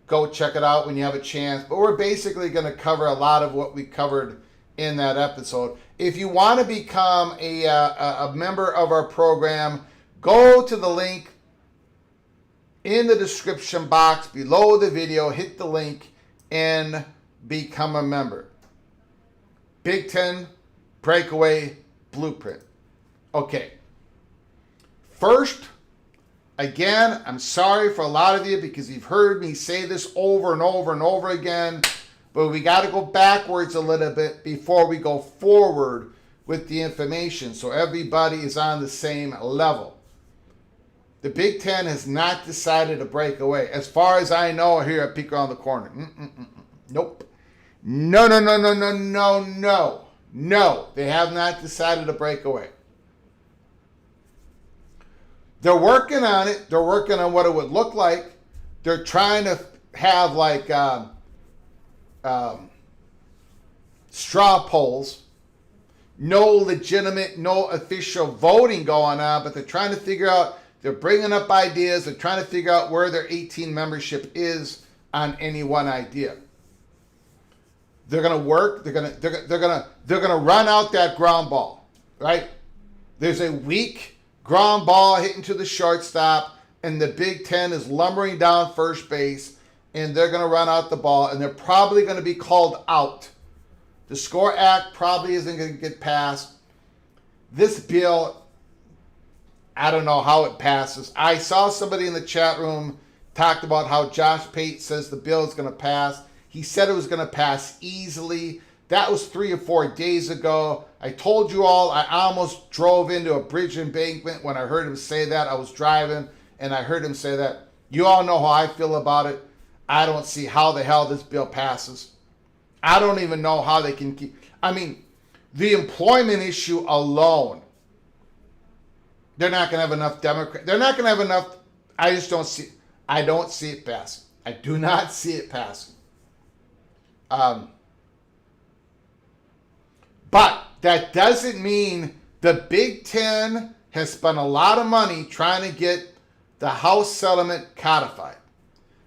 Speaker 1: Go check it out when you have a chance. But we're basically going to cover a lot of what we covered in that episode. If you want to become a member of our program, go to the link in the description box below the video. Hit the link and become a member. Big Ten Breakaway Blueprint. Okay. First, again, I'm sorry for a lot of you because you've heard me say this over and over and over again, but we got to go backwards a little bit before we go forward with the information so everybody is on the same level. The Big Ten has not decided to break away. As far as I know, here at Peek Around the Corner. Nope. No. They have not decided to break away. They're working on it. They're working on what it would look like. They're trying to have like straw polls. No legitimate, no official voting going on, but they're trying to figure out, they're bringing up ideas. They're trying to figure out where their 18 membership is on any one idea. They're going to work. They're going to run out that ground ball, right? There's a weak ground ball hitting to the shortstop, and the Big Ten is lumbering down first base, and they're going to run out the ball, and they're probably going to be called out. The SCORE Act probably isn't going to get passed. This bill, I don't know how it passes. I saw somebody in the chat room talked about how Josh Pate says the bill is going to pass. He said it was going to pass easily. That was 3 or 4 days ago. I told you all, I almost drove into a bridge embankment when I heard him say that. I was driving and I heard him say that. You all know how I feel about it. I don't see how the hell this bill passes. I don't even know how they can keep. I mean, the employment issue alone, they're not going to have enough Democrats. They're not going to have enough. I just don't see. I don't see it passing. I do not see it passing. But that doesn't mean the Big Ten has spent a lot of money trying to get the House settlement codified.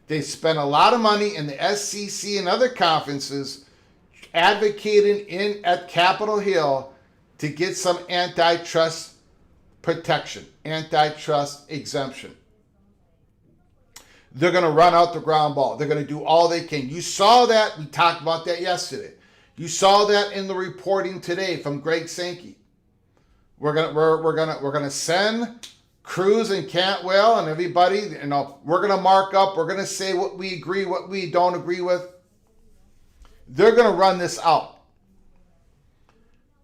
Speaker 1: They spent a lot of money in the SEC and other conferences advocating at Capitol Hill to get some antitrust protection, antitrust exemption. They're going to run out the ground ball. They're going to do all they can. You saw that. We talked about that yesterday. You saw that in the reporting today from Greg Sankey. We're gonna send Cruz and Cantwell and everybody. You know, we're gonna mark up. We're gonna say what we agree, what we don't agree with. They're gonna run this out.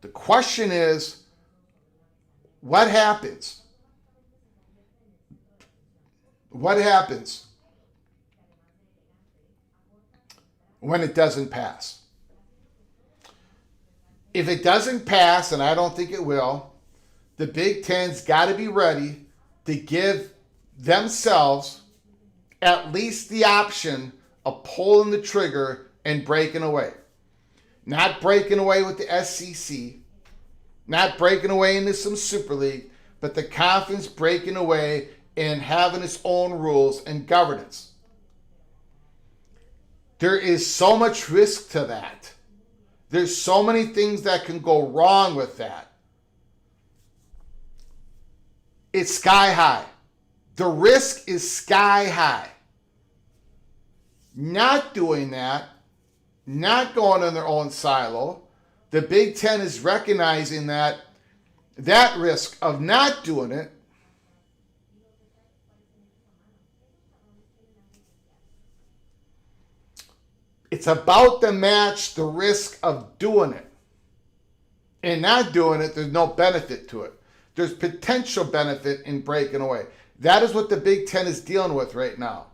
Speaker 1: The question is, what happens? What happens when it doesn't pass? If it doesn't pass, and I don't think it will, the Big Ten's got to be ready to give themselves at least the option of pulling the trigger and breaking away. Not breaking away with the SEC, not breaking away into some Super League, but the conference breaking away and having its own rules and governance. There is so much risk to that. There's so many things that can go wrong with that. It's sky high. The risk is sky high. Not doing that, not going in their own silo, the Big Ten is recognizing that risk of not doing it it's about to match the risk of doing it. And not doing it, there's no benefit to it. There's potential benefit in breaking away. That is what the Big Ten is dealing with right now.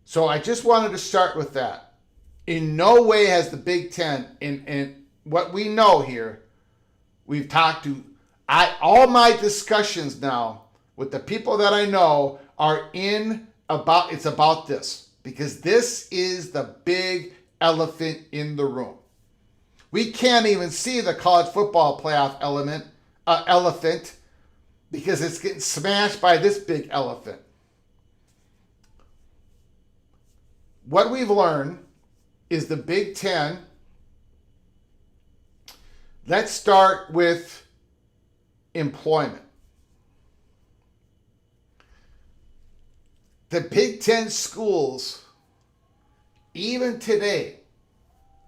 Speaker 1: So I just wanted to start with that. In no way has the Big Ten, in what we know here, we've talked to, all my discussions now with the people that I know are it's about this. Because this is the big elephant in the room. We can't even see the college football playoff elephant because it's getting smashed by this big elephant. What we've learned is the Big Ten. Let's start with employment. the Big Ten schools, even today,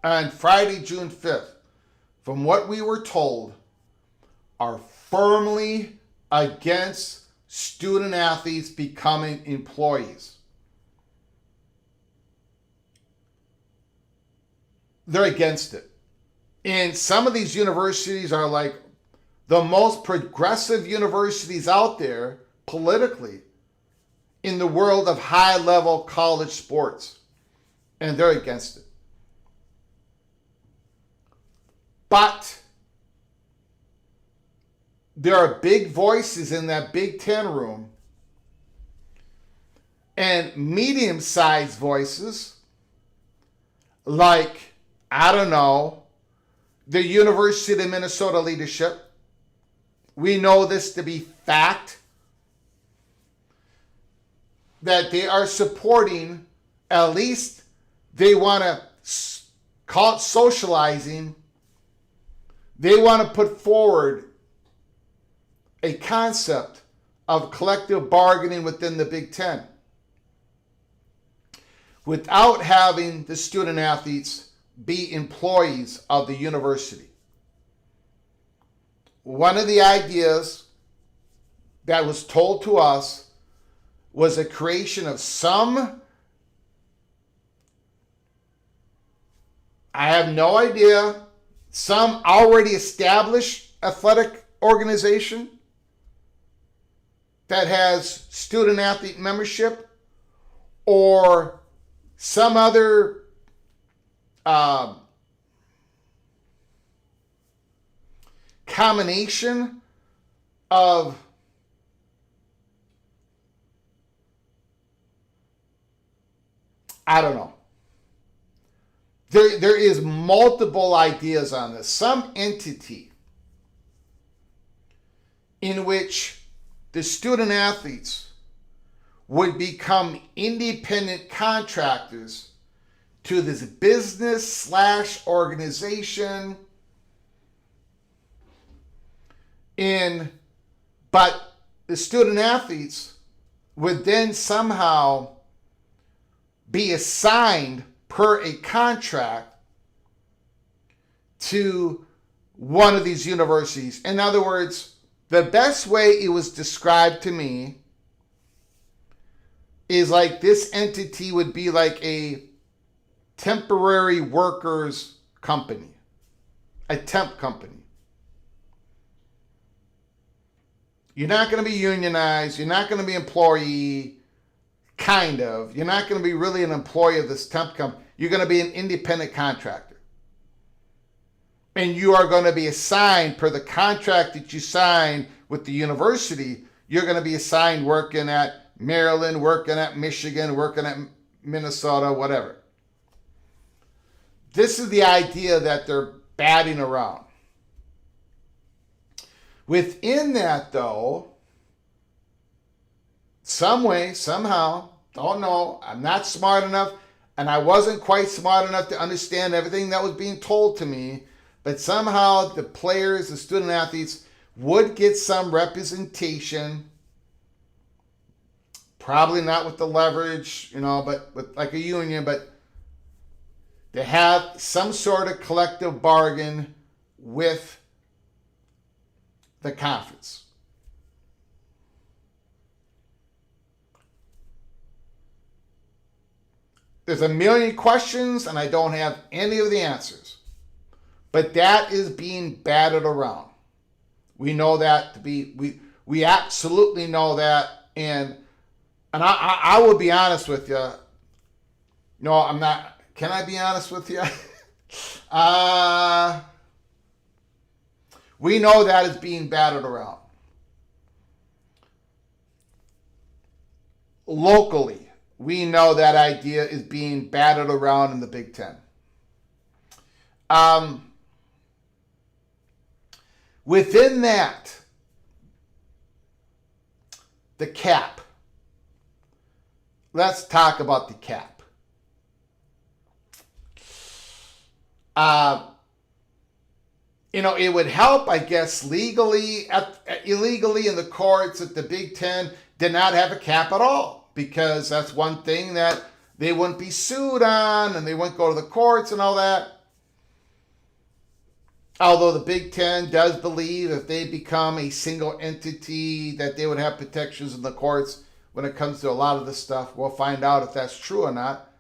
Speaker 1: on Friday, June 5th, from what we were told, are firmly against student athletes becoming employees. They're against it. And some of these universities are like the most progressive universities out there politically in the world of high-level college sports. And they're against it. But there are big voices in that Big Ten room and medium-sized voices like, I don't know, the University of Minnesota leadership. We know this to be fact, that they are supporting, at least they want to call it socializing. They want to put forward a concept of collective bargaining within the Big Ten without having the student athletes be employees of the university. One of the ideas that was told to us was a creation of some, I have no idea, some already established athletic organization that has student athlete membership, or some other combination of I don't know. There is multiple ideas on this. Some entity in which the student athletes would become independent contractors to this business / organization but the student athletes would then somehow be assigned per a contract to one of these universities. In other words, the best way it was described to me is like this entity would be like a temporary workers company, a temp company. You're not going to be unionized. You're not going to be employee, kind of. You're not going to be really an employee of this temp company. You're going to be an independent contractor. And you are going to be assigned per the contract that you sign with the university. You're going to be assigned working at Maryland, working at Michigan, working at Minnesota, whatever. This is the idea that they're batting around. Within that, though, some way, somehow, don't know, I'm not smart enough, and I wasn't quite smart enough to understand everything that was being told to me, but somehow the players, the student athletes, would get some representation, probably not with the leverage, but with like a union, but to have some sort of collective bargain with the conference. There's a million questions and I don't have any of the answers. But that is being batted around. We know that to be, we absolutely know that. And I will be honest with you. No, I'm not. Can I be honest with you? We know that is being battered around. Locally, we know that idea is being battered around in the Big Ten. Within that, the cap. Let's talk about the cap. It would help, I guess, illegally in the courts that the Big Ten did not have a cap at all. because that's one thing that they wouldn't be sued on and they wouldn't go to the courts and all that. Although the Big Ten does believe if they become a single entity that they would have protections in the courts when it comes to a lot of this stuff. We'll find out if that's true or not.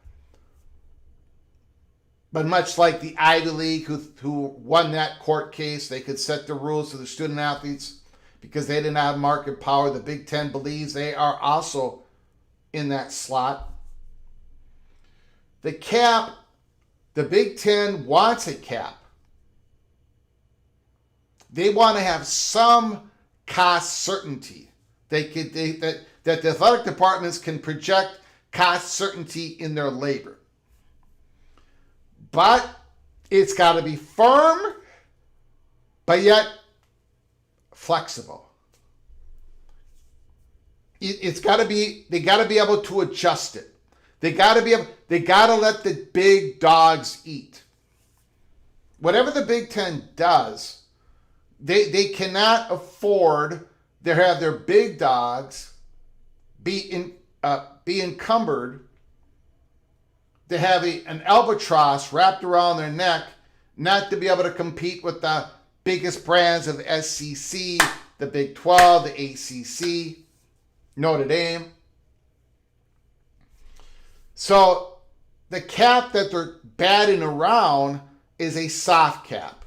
Speaker 1: But much like the Ivy League who won that court case, they could set the rules to the student athletes because they didn't have market power. The Big Ten believes they are also in that slot. The cap, the Big Ten wants a cap. They want to have some cost certainty. That the athletic departments can project cost certainty in their labor. But it's got to be firm, but yet flexible. It's got to be, they got to be able to adjust it. They got to let the big dogs eat. Whatever the Big Ten does, they cannot afford to have their big dogs be encumbered to have an albatross wrapped around their neck, not to be able to compete with the biggest brands of the SEC, the Big 12, the ACC, Notre Dame. So the cap that they're batting around is a soft cap.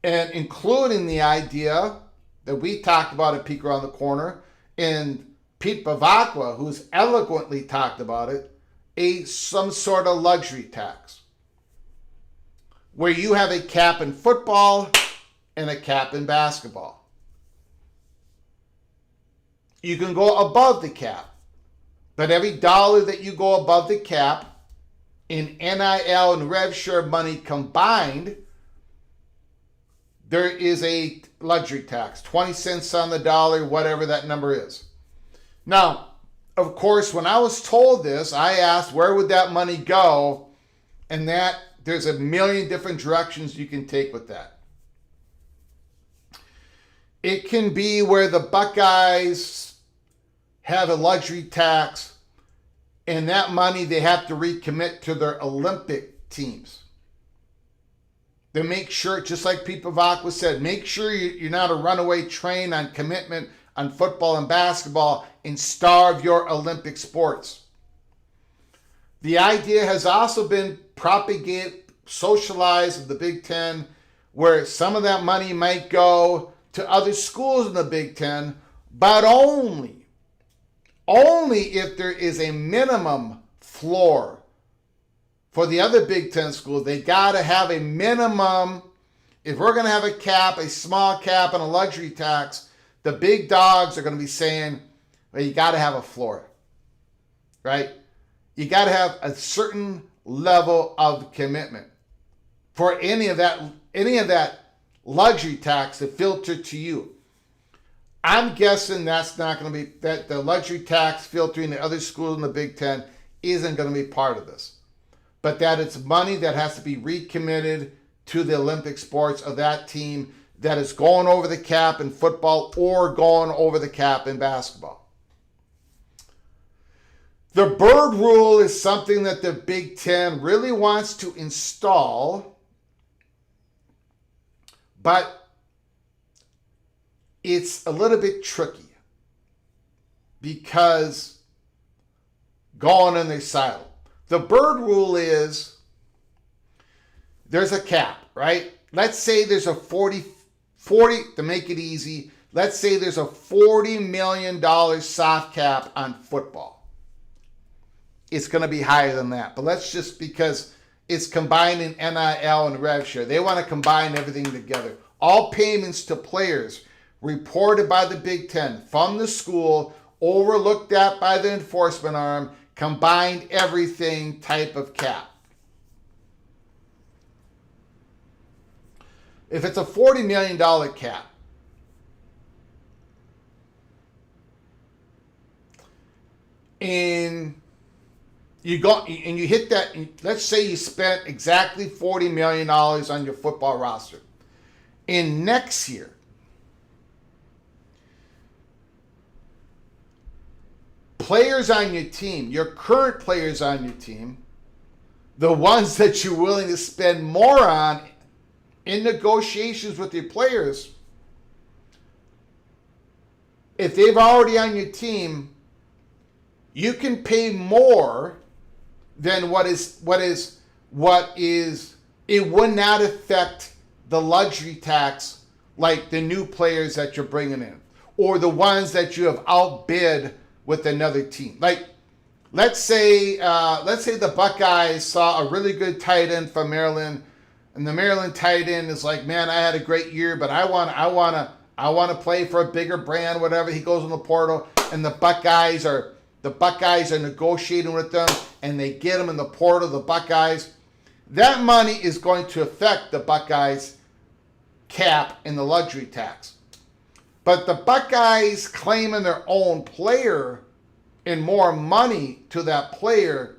Speaker 1: And including the idea that we talked about at Peek Around the Corner, and Pete Bavacqua, who's eloquently talked about it, some sort of luxury tax. Where you have a cap in football and a cap in basketball. You can go above the cap. But every dollar that you go above the cap in NIL and rev share money combined, there is a luxury tax, 20 cents on the dollar, whatever that number is. Now, of course, when I was told this, I asked where would that money go, and that there's a million different directions you can take with that. It can be where the Buckeyes have a luxury tax, and that money they have to recommit to their Olympic teams. They make sure, just like Pete Bavacqua said, make sure you're not a runaway train on commitment on football and basketball and starve your Olympic sports. The idea has also been propagated, socialized in the Big Ten, where some of that money might go to other schools in the Big Ten, but only if there is a minimum floor. For the other Big Ten schools, they got to have a minimum. If we're going to have a cap, a small cap, and a luxury tax, the big dogs are going to be saying, well, you got to have a floor, right? You got to have a certain level of commitment for any of that luxury tax to filter to you. I'm guessing that's not going to be, that the luxury tax filtering to other schools in the Big Ten isn't going to be part of this. But that it's money that has to be recommitted to the Olympic sports of that team that is going over the cap in football or going over the cap in basketball. The bird rule is something that the Big Ten really wants to install, but it's a little bit tricky because going in their silo. The bird rule is there's a cap, right? Let's say there's a 40, to make it easy, let's say there's a $40 million soft cap on football. It's going to be higher than that. But let's just, because it's combining NIL and rev share. They want to combine everything together. All payments to players reported by the Big Ten from the school, overlooked at by the enforcement arm, combined everything type of cap. If it's a $40 million cap, and you go and you hit that, let's say you spent exactly $40 million on your football roster. In next year, players on your team, your current players on your team, the ones that you're willing to spend more on in negotiations with your players, if they've already on your team, you can pay more than what is, it would not affect the luxury tax like the new players that you're bringing in, or the ones that you have outbid with another team. Like, let's say the Buckeyes saw a really good tight end from Maryland, and the Maryland tight end is like, man, I had a great year, but I want to play for a bigger brand, whatever. He goes in the portal, and the Buckeyes are negotiating with them, and they get him in the portal, the Buckeyes. That money is going to affect the Buckeyes' cap in the luxury tax. But the Buckeyes claiming their own player and more money to that player,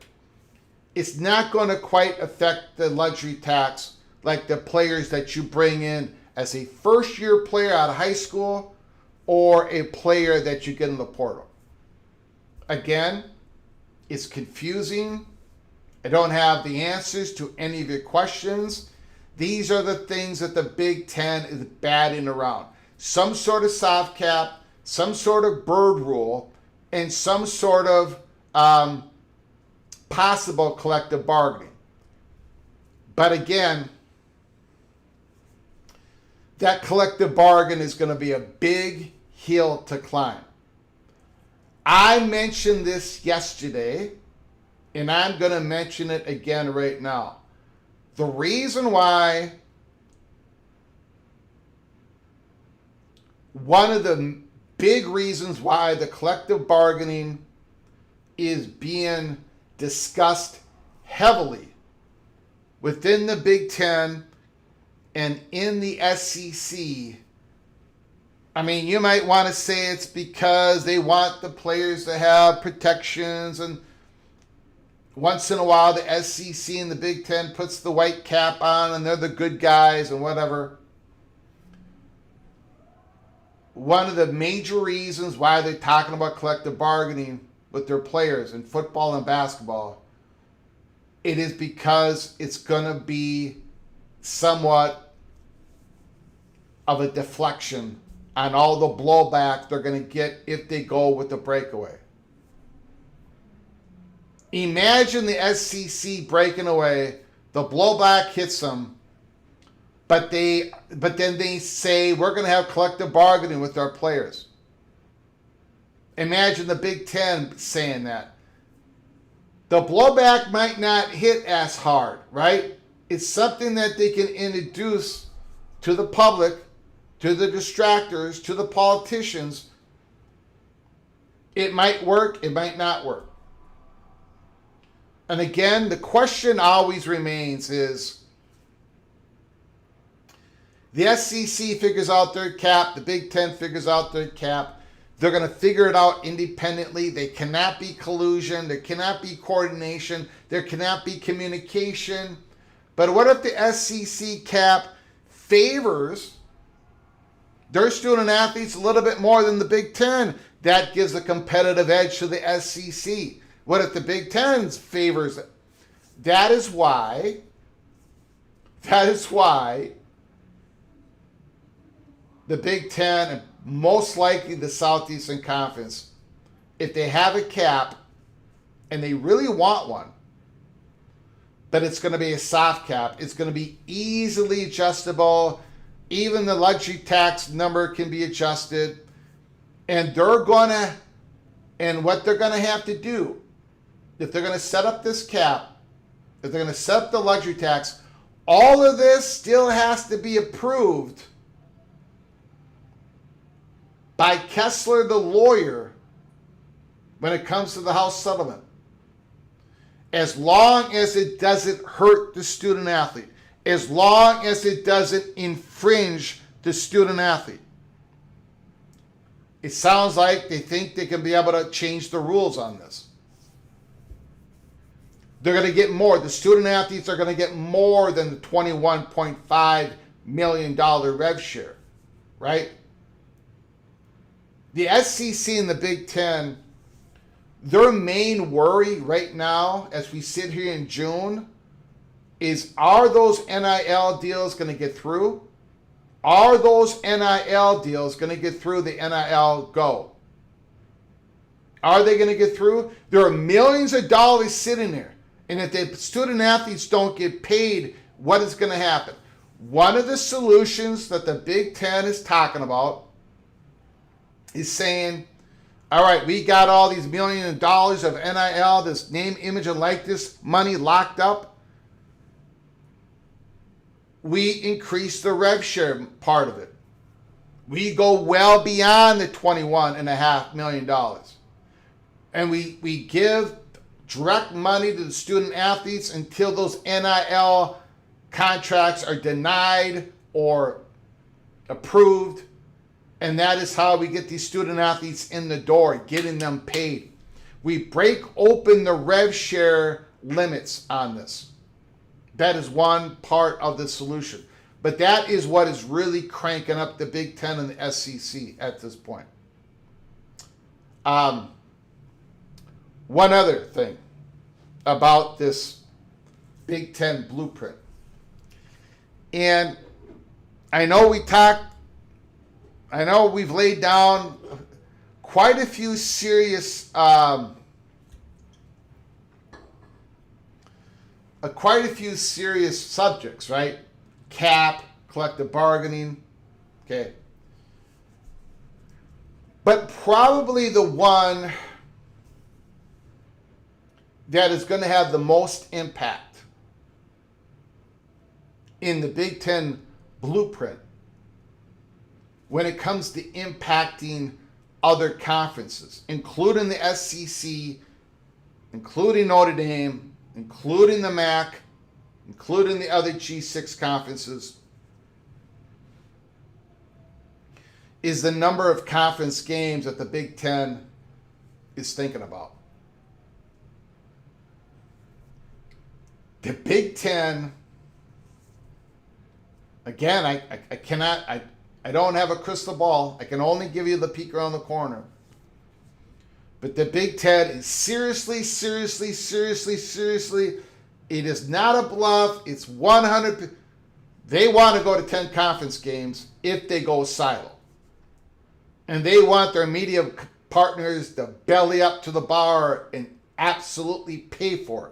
Speaker 1: it's not going to quite affect the luxury tax like the players that you bring in as a first-year player out of high school or a player that you get in the portal. Again, it's confusing. I don't have the answers to any of your questions. These are the things that the Big Ten is batting around. Some sort of soft cap, some sort of bird rule, and some sort of possible collective bargaining. But again, that collective bargain is going to be a big hill to climb. I mentioned this yesterday, and I'm going to mention it again right now. The reason why, one of the big reasons why the collective bargaining is being discussed heavily within the Big Ten and in the SEC, I mean, you might want to say it's because they want the players to have protections, and once in a while the SEC and the Big Ten puts the white cap on and they're the good guys and whatever. One of the major reasons why they're talking about collective bargaining with their players in football and basketball, it is because it's going to be somewhat of a deflection on all the blowback they're going to get if they go with the breakaway. Imagine the SEC breaking away, the blowback hits them, but then they say, we're going to have collective bargaining with our players. Imagine the Big Ten saying that. The blowback might not hit as hard, right? It's something that they can introduce to the public, to the distractors, to the politicians. It might work, it might not work. And again, the question always remains is, the SEC figures out their cap, the Big Ten figures out their cap. They're going to figure it out independently. There cannot be collusion. There cannot be coordination. There cannot be communication. But what if the SEC cap favors their student athletes a little bit more than the Big Ten? That gives a competitive edge to the SEC. What if the Big Ten favors it? That is why the Big Ten, and most likely the Southeastern Conference, if they have a cap, and they really want one, but it's going to be a soft cap, it's going to be easily adjustable, even the luxury tax number can be adjusted, and what they're going to have to do, if they're going to set up this cap, if they're going to set up the luxury tax, all of this still has to be approved by Kessler, the lawyer, when it comes to the House settlement. As long as it doesn't hurt the student athlete, as long as it doesn't infringe the student athlete. It sounds like they think they can be able to change the rules on this. They're going to get more. The student athletes are going to get more than the $21.5 million rev share, right? The SEC and the Big Ten, Their main worry right now, as we sit here in June, is are those NIL deals going to get through? Are those NIL deals going to get through the NIL Go? Are they going to get through? There are millions of dollars sitting there. And if the student athletes don't get paid, what is going to happen? One of the solutions that the Big Ten is talking about is saying, all right, we got all these millions of dollars of NIL, this name, image, and likeness money locked up. We increase the rev share part of it. We go well beyond the $21.5 million. And we give direct money to the student athletes until those NIL contracts are denied or approved. And that is how we get these student athletes in the door, getting them paid. We break open the rev share limits on this. That is one part of the solution. But that is what is really cranking up the Big Ten and the SEC at this point. One other thing about this Big Ten blueprint. And I know we've laid down quite a few serious subjects, right? Cap, collective bargaining, okay. But probably the one that is going to have the most impact in the Big Ten blueprint when it comes to impacting other conferences, including the SEC, including Notre Dame, including the MAC, including the other G6 conferences, is the number of conference games that the Big Ten is thinking about. The Big Ten, again, I don't have a crystal ball. I can only give you the peek around the corner. But the Big Ten is seriously, it is not a bluff. It's 100. They want to go to 10 conference games if they go silo. And they want their media partners to belly up to the bar and absolutely pay for it.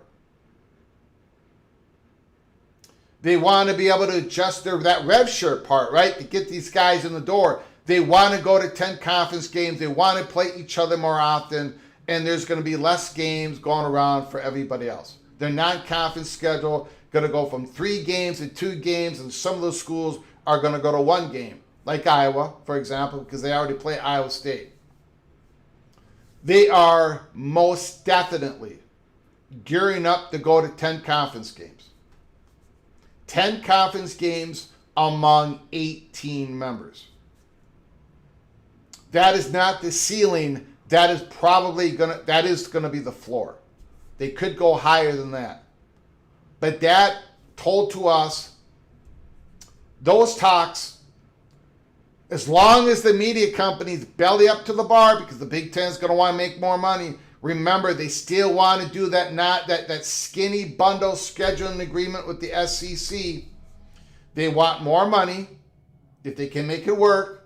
Speaker 1: They want to be able to adjust that rev share part, right, to get these guys in the door. They want to go to 10 conference games. They want to play each other more often, and there's going to be less games going around for everybody else. Their non-conference schedule going to go from 3 games to 2 games, and some of those schools are going to go to 1 game, like Iowa, for example, because they already play Iowa State. They are most definitely gearing up to go to 10 conference games. 10 conference games among 18 members. That is not the ceiling. That is going to be the floor. They could go higher than that. But that told to us, those talks, as long as the media companies belly up to the bar because the Big Ten is going to want to make more money, remember, they still want to do that skinny bundle scheduling agreement with the SEC. They want more money if they can make it work.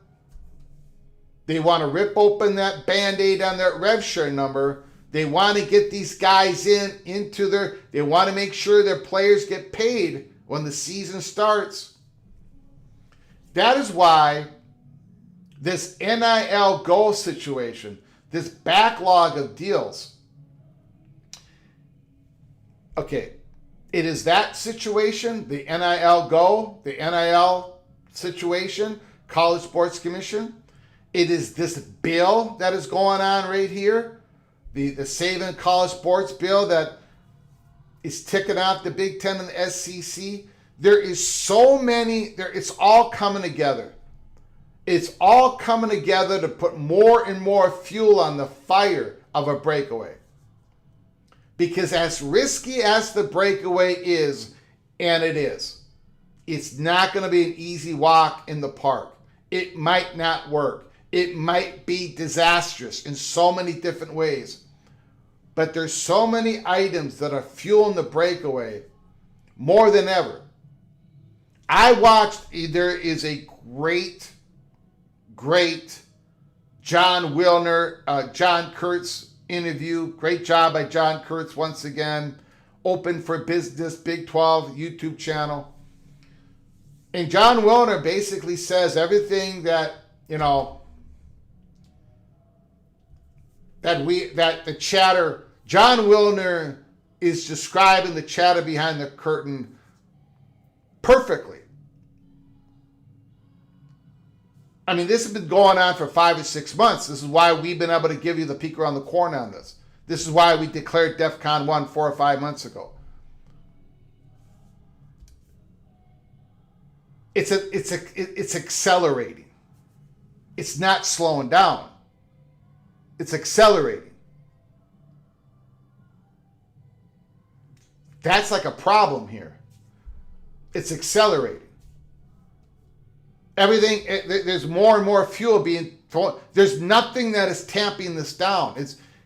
Speaker 1: They want to rip open that Band-Aid on that rev share number. They want to get these guys they want to make sure their players get paid when the season starts. That is why this NIL Go situation, this backlog of deals. Okay, it is that situation, the NIL Go, the NIL situation, College Sports Commission. It is this bill that is going on right here, the Saving College Sports bill that is ticking off the Big Ten and the SEC. There is so many, it's all coming together. It's all coming together to put more and more fuel on the fire of a breakaway. Because as risky as the breakaway is, and it is, it's not going to be an easy walk in the park. It might not work. It might be disastrous in so many different ways. But there's so many items that are fueling the breakaway more than ever. I watched, there is a great John Wilner, John Kurtz interview. Great job by John Kurtz once again. Open for Business, Big 12 YouTube channel. And John Wilner basically says everything that, that the chatter, John Wilner is describing the chatter behind the curtain perfectly. I mean, this has been going on for 5 or 6 months. This is why we've been able to give you the peek around the corner on this. This is why we declared DEFCON 1 4 or 5 months ago. It's accelerating. It's not slowing down. It's accelerating. That's like a problem here. It's accelerating. Everything, there's more and more fuel being thrown. There's nothing that is tamping this down.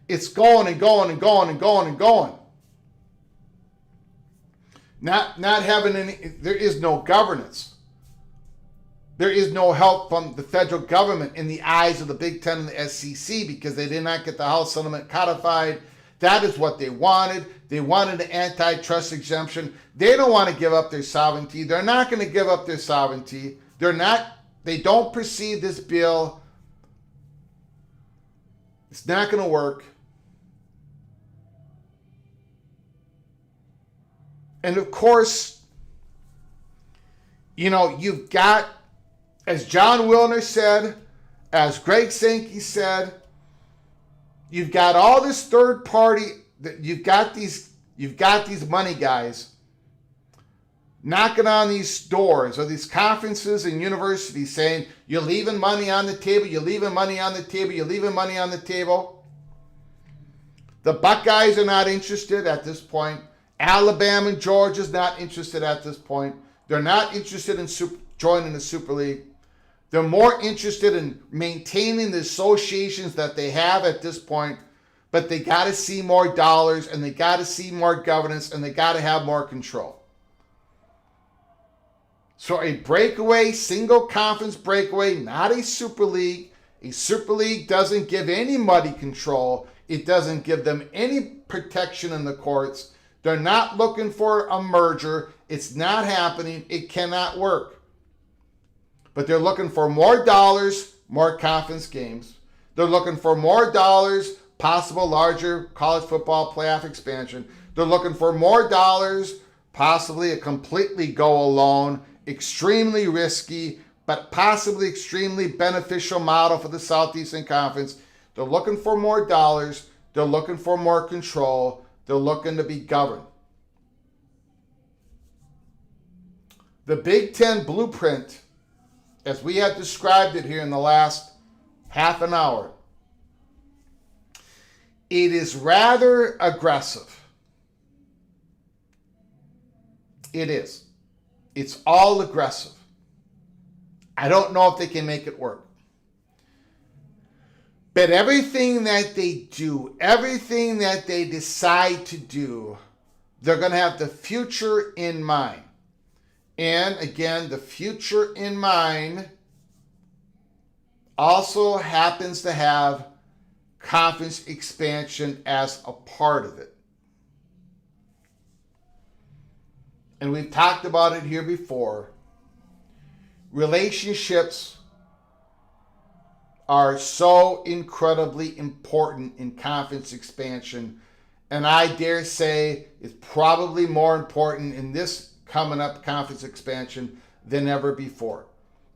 Speaker 1: It's going and going and going and going and going. Not having any, there is no governance. There is no help from the federal government in the eyes of the Big Ten and the SEC because they did not get the House settlement codified. That is what they wanted. They wanted an antitrust exemption. They don't want to give up their sovereignty. They're not going to give up their sovereignty. They don't perceive this bill. It's not going to work. And of course, you've got, as John Wilner said, as Greg Sankey said, you've got all this third party, you've got these money guys knocking on these doors or these conferences and universities saying, you're leaving money on the table, you're leaving money on the table, you're leaving money on the table. The Buckeyes are not interested at this point. Alabama and Georgia's not interested at this point. They're not interested in joining the Super League. They're more interested in maintaining the associations that they have at this point, but they got to see more dollars and they got to see more governance and they got to have more control. So a breakaway, single conference breakaway, not a Super League. A Super League doesn't give anybody control. It doesn't give them any protection in the courts. They're not looking for a merger. It's not happening. It cannot work. But they're looking for more dollars, more conference games. They're looking for more dollars, possible larger college football playoff expansion. They're looking for more dollars, possibly a completely go alone, extremely risky, but possibly extremely beneficial model for the Southeastern Conference. They're looking for more dollars. They're looking for more control. They're looking to be governed. The Big Ten blueprint, as we have described it here in the last half an hour, it is rather aggressive. It is. It's all aggressive. I don't know if they can make it work. But everything that they do, everything that they decide to do, they're going to have the future in mind. And again, the future in mind also happens to have conference expansion as a part of it. And we've talked about it here before. Relationships are so incredibly important in conference expansion. And I dare say it's probably more important in this coming up conference expansion than ever before.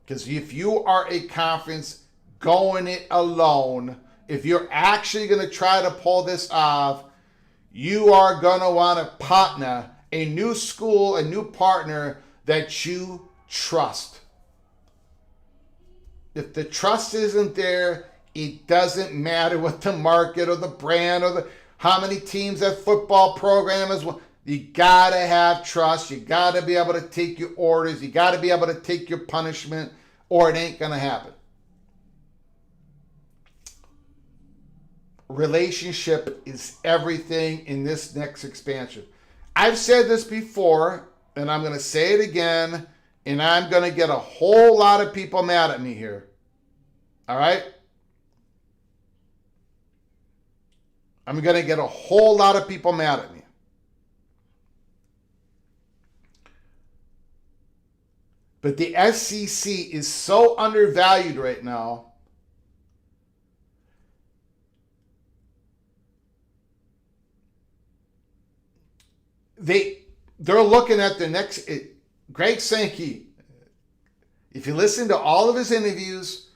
Speaker 1: Because if you are a conference going it alone, if you're actually going to try to pull this off, you are going to want to partner a new school, a new partner that you trust. If the trust isn't there, it doesn't matter what the market or the brand or how many teams that football program is. You got to have trust. You got to be able to take your orders. You got to be able to take your punishment, or it ain't going to happen. relationship is everything in this next expansion. I've said this before, and I'm going to say it again, and I'm going to get a whole lot of people mad at me here. All right? I'm going to get a whole lot of people mad at me. But the SEC is so undervalued right now. They're looking at the next. Greg Sankey, if you listen to all of his interviews,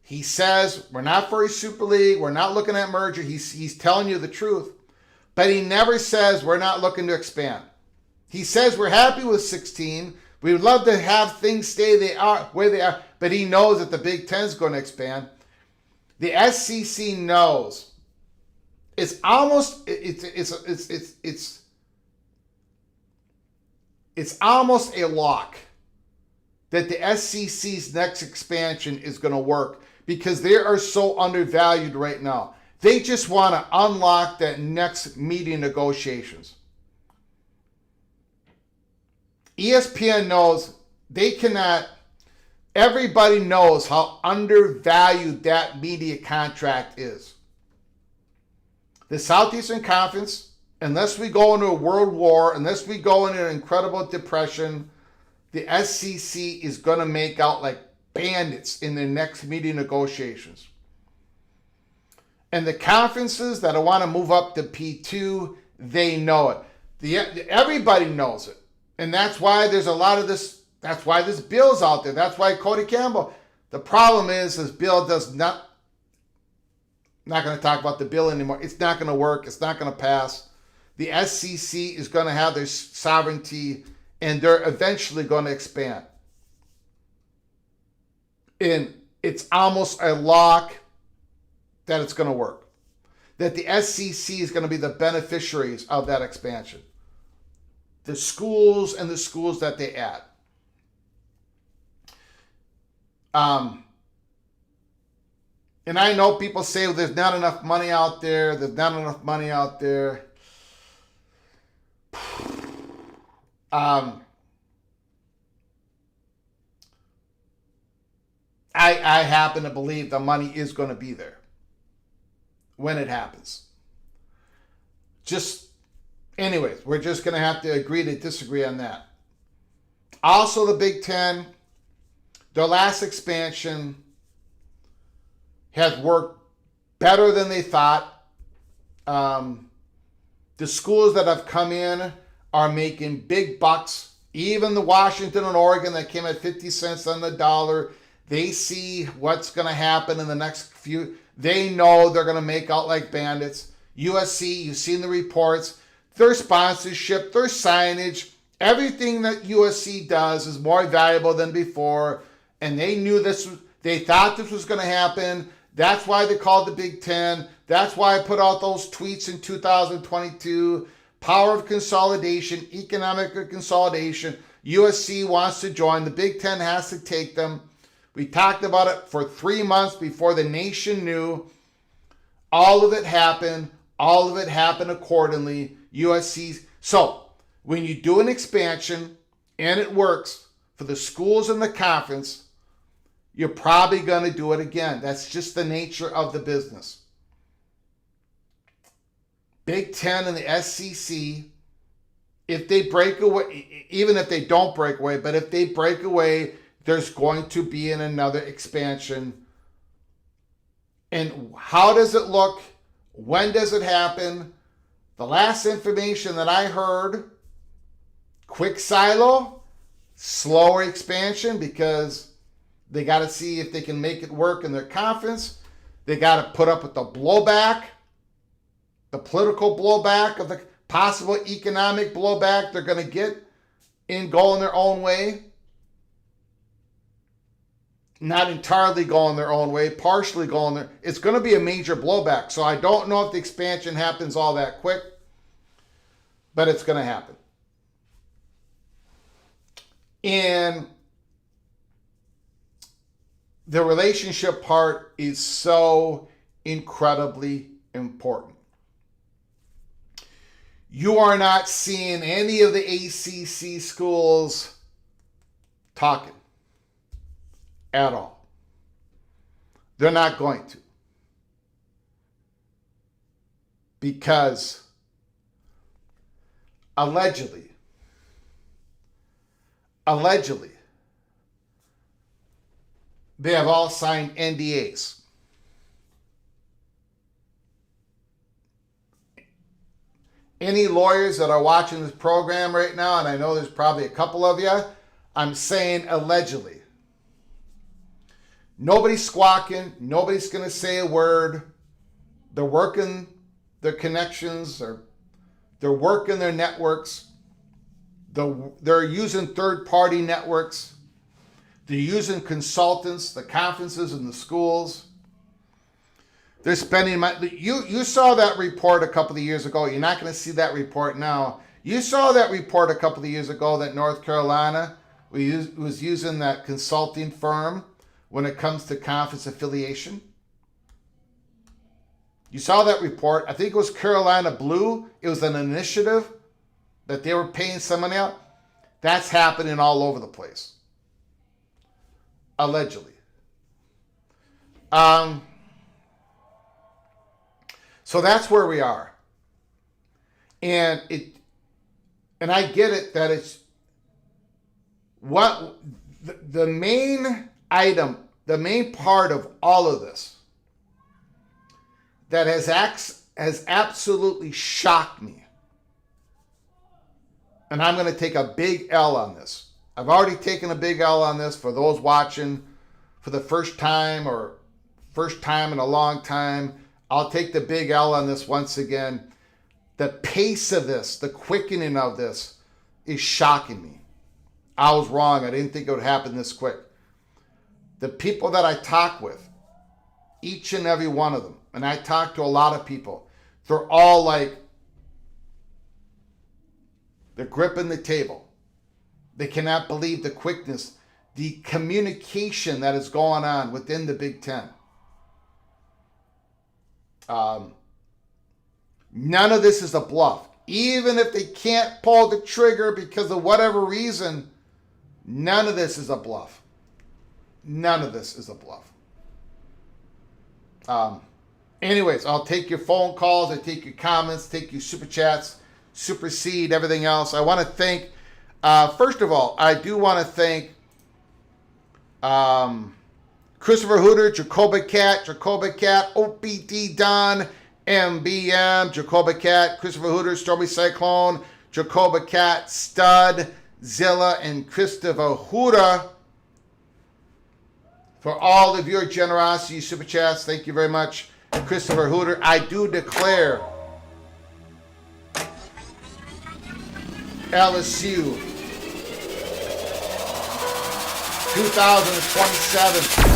Speaker 1: he says we're not for a Super League. We're not looking at merger. He's telling you the truth, but he never says we're not looking to expand. He says we're happy with 16. We would love to have things stay where they are, but he knows that the Big Ten is going to expand. The SEC knows. It's almost almost a lock that the SEC's next expansion is going to work because they are so undervalued right now. They just want to unlock that next media negotiations. ESPN knows they cannot. Everybody knows how undervalued that media contract is. The Southeastern Conference, unless we go into a world war, unless we go into an incredible depression, the SEC is going to make out like bandits in their next media negotiations. And the conferences that want to move up to P2, they know it. Everybody knows it. And that's why there's a lot of this. That's why this bill's out there. That's why Cody Campbell. The problem is this bill does not. I'm not going to talk about the bill anymore. It's not going to work. It's not going to pass. The SEC is going to have their sovereignty, and they're eventually going to expand. And it's almost a lock that it's going to work. That the SEC is going to be the beneficiaries of that expansion. The schools and the schools that they add. And I know people say, well, there's not enough money out there. There's not enough money out there. I happen to believe the money is going to be there when it happens. Anyways, we're just going to have to agree to disagree on that. Also, the Big Ten, their last expansion has worked better than they thought. The schools that have come in are making big bucks. Even the Washington and Oregon that came at 50 cents on the dollar, they see what's going to happen in the next few. They know they're going to make out like bandits. USC, you've seen the reports. Their sponsorship, their signage, everything that USC does is more valuable than before. And they knew they thought this was going to happen. That's why they called the Big Ten. That's why I put out those tweets in 2022. Power of consolidation, economic consolidation. USC wants to join. The Big Ten has to take them. We talked about it for 3 months before the nation knew. All of it happened. All of it happened accordingly. USC's. So when you do an expansion and it works for the schools in the conference, you're probably going to do it again. That's just the nature of the business. Big Ten and the SEC, if they break away, even if they don't break away, but if they break away, there's going to be another expansion. And how does it look? When does it happen? The last information that I heard, quick silo, slower expansion because they got to see if they can make it work in their conference. They got to put up with the blowback, the political blowback of the possible economic blowback they're going to get in going their own way. Not entirely going their own way, partially going their. It's going to be a major blowback. So I don't know if the expansion happens all that quick, but it's going to happen. And the relationship part is so incredibly important. You are not seeing any of the ACC schools talking at all. They're not going to. Because allegedly, they have all signed NDAs. Any lawyers that are watching this program right now, and I know there's probably a couple of you, I'm saying allegedly. Nobody's squawking. Nobody's going to say a word. They're working their connections, or they're working their networks. They're using third-party networks. They're using consultants, the conferences and the schools. They're spending money. You saw that report a couple of years ago. You're not going to see that report now. You saw that report a couple of years ago that North Carolina was using that consulting firm when it comes to conference affiliation. You saw that report. I think it was Carolina Blue. It was an initiative that they were paying some money out. That's happening all over the place. Allegedly. So that's where we are. And I get it that it's what the main item, the main part of all of this that has absolutely shocked me. And I'm going to take a big L on this. I've already taken a big L on this for those watching for the first time or first time in a long time. I'll take the big L on this once again. The pace of this, the quickening of this is shocking me. I was wrong. I didn't think it would happen this quick. The people that I talk with, each and every one of them, and I talk to a lot of people, they're all like, they're gripping the table. They cannot believe the quickness, the communication that is going on within the Big Ten. None of this is a bluff. Even if they can't pull the trigger because of whatever reason, none of this is a bluff. None of this is a bluff. Anyways, I'll take your phone calls, I take your comments, take your super chats, supersede everything else. I want to thank, first of all, I do want to thank Christopher Hooter, Jacoba Cat, OPT Don, MBM, Jacoba Cat, Christopher Hooter, Stormy Cyclone, Jacoba Cat, Stud, Zilla, and Christopher Hooter for all of your generosity, super chats. Thank you very much, Christopher Hooter. I do declare LSU 2027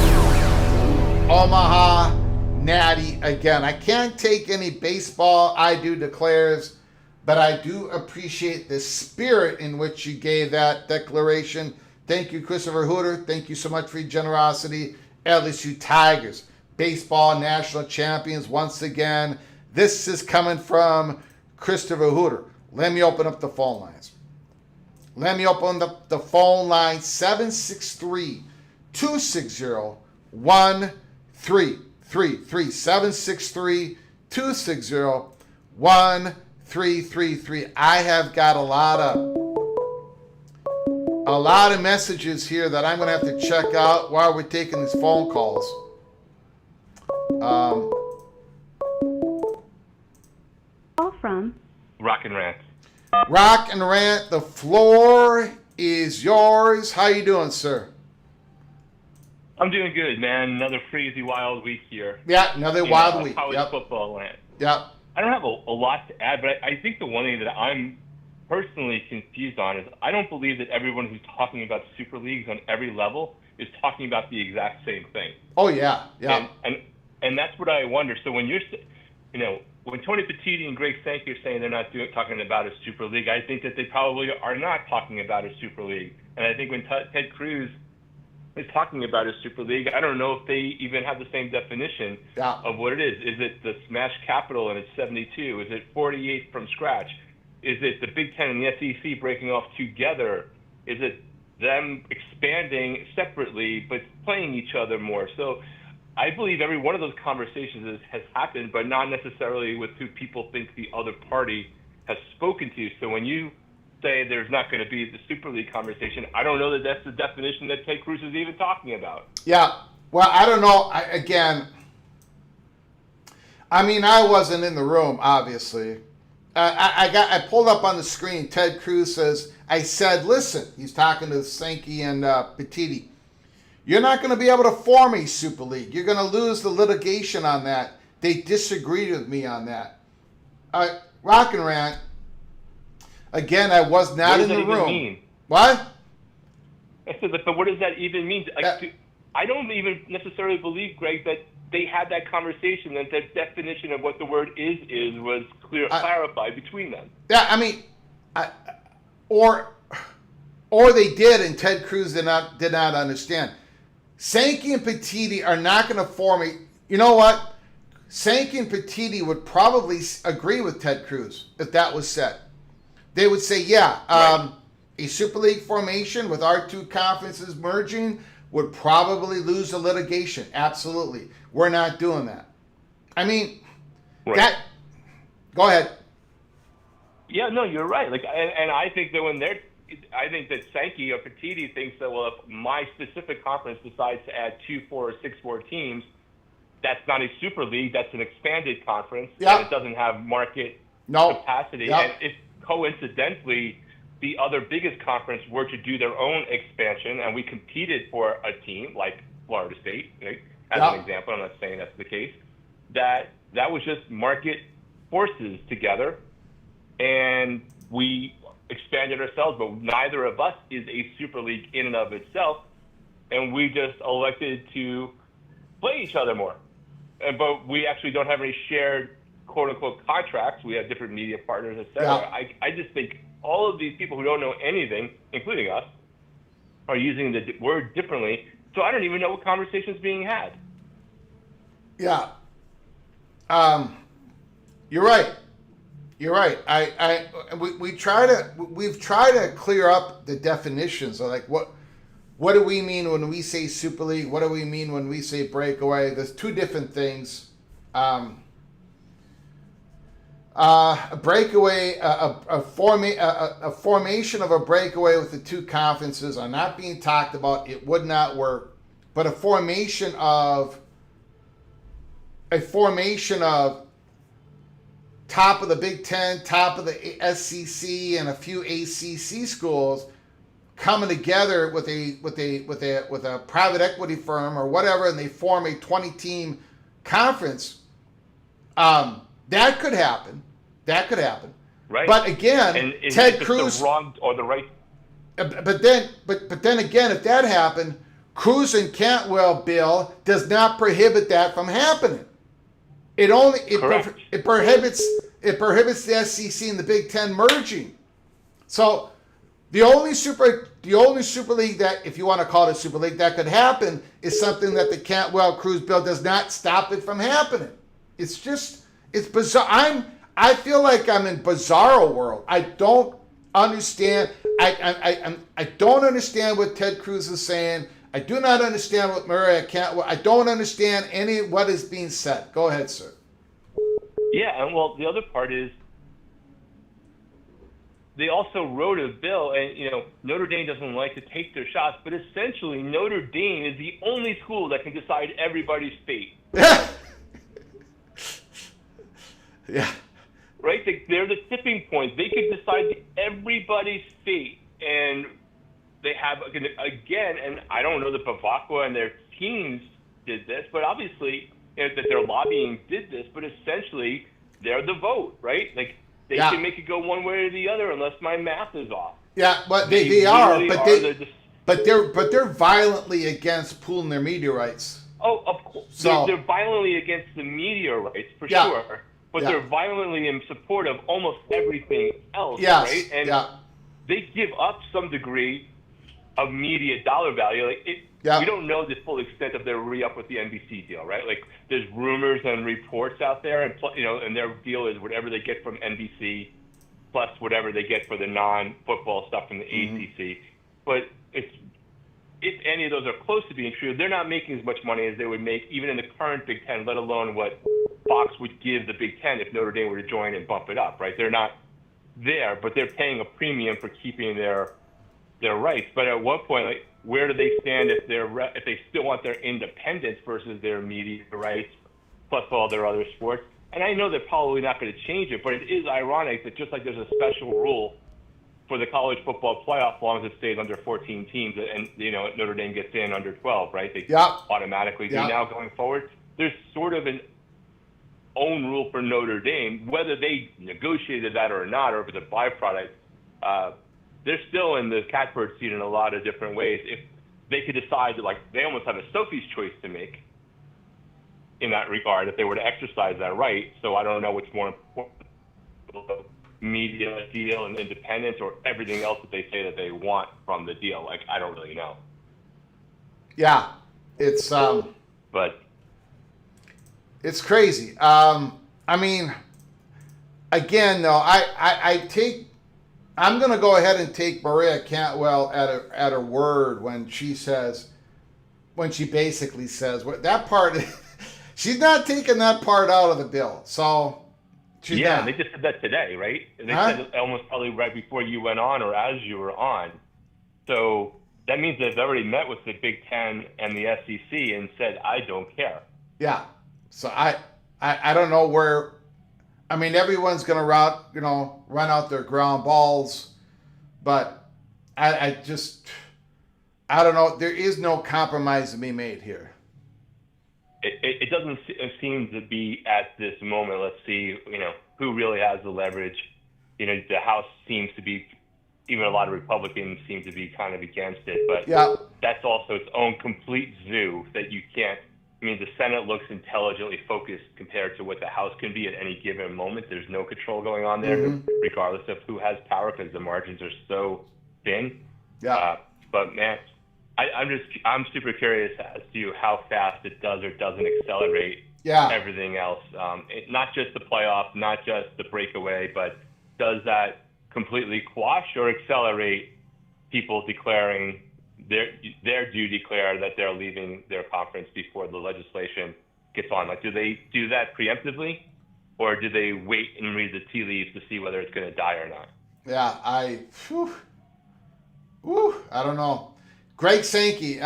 Speaker 1: Omaha Natty again. I can't take any baseball, I do declares, but I do appreciate the spirit in which you gave that declaration. Thank you, Christopher Hooter. Thank you so much for your generosity. LSU Tigers, baseball national champions once again. This is coming from Christopher Hooter. Let me open up the phone lines. Let me open up the phone line, 763-260-1333. 763-260-1333. I have got a lot of messages here that I'm going to have to check out while we're taking these phone calls.
Speaker 2: Call from
Speaker 3: Rock and Rant.
Speaker 1: Rock and Rant, the floor is yours. How you doing, sir?
Speaker 3: I'm doing good, man. Another crazy wild week here.
Speaker 1: Yeah, another wild week.
Speaker 3: College
Speaker 1: Yep.
Speaker 3: football land.
Speaker 1: Yep.
Speaker 3: I don't have a lot to add, but I think the one thing that I'm personally confused on is I don't believe that everyone who's talking about super leagues on every level is talking about the exact same thing.
Speaker 1: Oh yeah, yeah.
Speaker 3: And that's what I wonder. So when when Tony Petitti and Greg Sankey are saying they're not talking about a super league, I think that they probably are not talking about a super league. And I think when Ted Cruz is talking about a Super League. I don't know if they even have the same definition of what it is. Is it the Smash Capital and it's 72? Is it 48 from scratch? Is it the Big Ten and the SEC breaking off together? Is it them expanding separately but playing each other more? So I believe every one of those conversations has happened, but not necessarily with who people think the other party has spoken to. So when you say there's not going to be the Super League conversation, I don't know that that's the definition that Ted Cruz is even talking about.
Speaker 1: Yeah, well, I don't know. I wasn't in the room, obviously. I pulled up on the screen. Ted Cruz says, I said, listen, he's talking to Sankey and Petiti. You're not going to be able to form a Super League. You're going to lose the litigation on that. They disagreed with me on that. Rock and Rant. Again, I was not in the room. What does that even mean? What?
Speaker 3: I said, but what does that even mean? I don't even necessarily believe, Greg, that they had that conversation, that the definition of what the word is was clarified between them.
Speaker 1: Yeah, or they did, and Ted Cruz did not understand. Sankey and Petiti are not going to form a. You know what? Sankey and Petiti would probably agree with Ted Cruz if that was said. They would say, a Super League formation with our two conferences merging would probably lose the litigation. Absolutely. We're not doing that. Go ahead.
Speaker 3: Yeah, no, you're right. And I think that I think that Sankey or Petiti thinks that, well, if my specific conference decides to add 2, 4, or 6 more teams, that's not a Super League. That's an expanded conference, and it doesn't have market capacity. And if coincidentally the other biggest conference were to do their own expansion, and we competed for a team like Florida State, right, as an example, I'm not saying that's the case, that was just market forces together, and we expanded ourselves, but neither of us is a Super League in and of itself, and we just elected to play each other more. But we actually don't have any shared quote-unquote contracts. We have different media partners, et cetera. I just think all of these people who don't know anything, including us, are using the word differently. So I don't even know what conversation is being had.
Speaker 1: Yeah. You're right. You're right. We've tried to clear up the definitions of what do we mean when we say Super League? What do we mean when we say breakaway? There's two different things. A breakaway, a formation of a breakaway with the two conferences are not being talked about. It would not work. But a formation of top of the Big Ten, top of the SEC, and a few ACC schools coming together with a private equity firm or whatever, and they form a 20-team conference. That could happen.
Speaker 3: Right.
Speaker 1: But again,
Speaker 3: and
Speaker 1: Ted Cruz
Speaker 3: the wrong or the right.
Speaker 1: But then again, if that happened, Cruz and Cantwell bill does not prohibit that from happening. It prohibits the SEC and the Big Ten merging. So the only Super League that, if you want to call it a Super League, that could happen is something that the Cantwell Cruz bill does not stop it from happening. It's bizarre. I feel like I'm in bizarro world. I don't understand. I don't understand what Ted Cruz is saying. I do not understand what Murray Cantwell. I don't understand what is being said. Go ahead, sir.
Speaker 3: Yeah, and well, the other part is they also wrote a bill, and Notre Dame doesn't like to take their shots, but essentially Notre Dame is the only school that can decide everybody's fate.
Speaker 1: Yeah.
Speaker 3: Right? They're the tipping point. They could decide everybody's fate, and they have, again, and I don't know that Bavacqua and their teams did this, but obviously that their lobbying did this, but essentially they're the vote, right? They can make it go one way or the other unless my math is off.
Speaker 1: Yeah, but they are, but they're violently against pooling their media rights.
Speaker 3: Oh, of course. So, they're violently against the media rights, for sure. But they're violently in support of almost everything else, right? And they give up some degree immediate dollar value. Like
Speaker 1: Yeah.
Speaker 3: we don't know the full extent of their re-up with the NBC deal, right? Like there's rumors and reports out there, and and their deal is whatever they get from NBC plus whatever they get for the non-football stuff from the ACC. But if any of those are close to being true, they're not making as much money as they would make even in the current Big Ten, let alone what Fox would give the Big Ten if Notre Dame were to join and bump it up, right? They're not there, but they're paying a premium for keeping their rights. But at what point, like, where do they stand if they still want their independence versus their media rights plus all their other sports? And I know they're probably not going to change it, but it is ironic that just like there's a special rule for the college football playoff, as long as it stays under 14 teams, and Notre Dame gets in under 12, right? They automatically do now going forward. There's sort of an own rule for Notre Dame, whether they negotiated that or not, or if it's a byproduct. They're still in the catbird seat in a lot of different ways. If they could decide that, like, they almost have a Sophie's choice to make in that regard, if they were to exercise that right. So I don't know what's more important, media deal and independence, or everything else that they say that they want from the deal. Like, I don't really know.
Speaker 1: Yeah, it's
Speaker 3: but
Speaker 1: it's crazy. I mean, again, though, I'm going to go ahead and take Maria Cantwell at her word when she basically says that part. She's not taking that part out of the bill. So she's not.
Speaker 3: They just said that today, right? They said it almost probably right before you went on or as you were on. So that means they've already met with the Big Ten and the SEC and said, I don't care.
Speaker 1: Yeah. So I don't know where. I mean, everyone's going to run out their ground balls, but I don't know. There is no compromise to be made here.
Speaker 3: It doesn't seem to be at this moment. Let's see, who really has the leverage. The House seems to be, even a lot of Republicans seem to be kind of against it, but that's also its own complete zoo that you can't. I mean, the Senate looks intelligently focused compared to what the House can be at any given moment. There's no control going on there, regardless of who has power, because the margins are so thin.
Speaker 1: Yeah.
Speaker 3: But man, I'm super curious as to how fast it does or doesn't accelerate everything else. Not just the playoff, not just the breakaway, but does that completely quash or accelerate people declaring their do declare that they're leaving their conference before the legislation gets on? Like, do they do that preemptively, or do they wait and read the tea leaves to see whether it's going to die or not?
Speaker 1: Yeah, I don't know. Greg Sankey,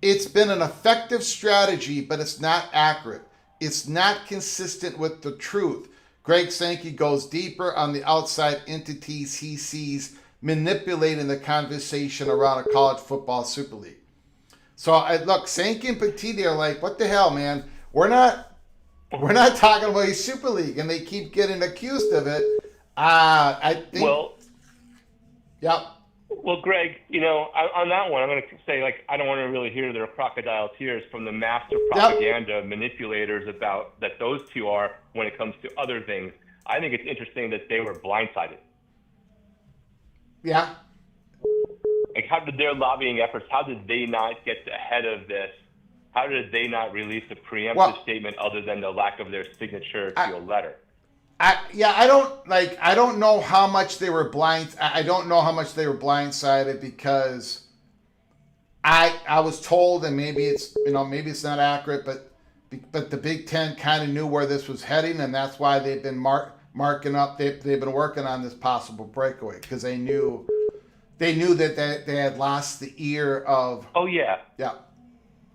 Speaker 1: it's been an effective strategy, but it's not accurate. It's not consistent with the truth. Greg Sankey goes deeper on the outside entities he sees manipulating the conversation around a college football Super League. So look, Sankey and Petiti are like, what the hell, man? We're not talking about a Super League, and they keep getting accused of it. I think.
Speaker 3: Well, Greg, on that one, I'm going to say, like, I don't want to really hear their crocodile tears from the master propaganda manipulators about that those two are when it comes to other things. I think it's interesting that they were blindsided.
Speaker 1: Yeah.
Speaker 3: Like, how did their lobbying efforts, how did they not get ahead of this? How did they not release a preemptive statement other than the lack of their signature to a letter?
Speaker 1: I don't know how much they were blindsided, because I was told, and maybe it's not accurate, but the Big Ten kind of knew where this was heading, and that's why they've been marking up. They've been working on this possible breakaway, because they knew that they had lost the ear of.
Speaker 3: Oh yeah.
Speaker 1: Yeah.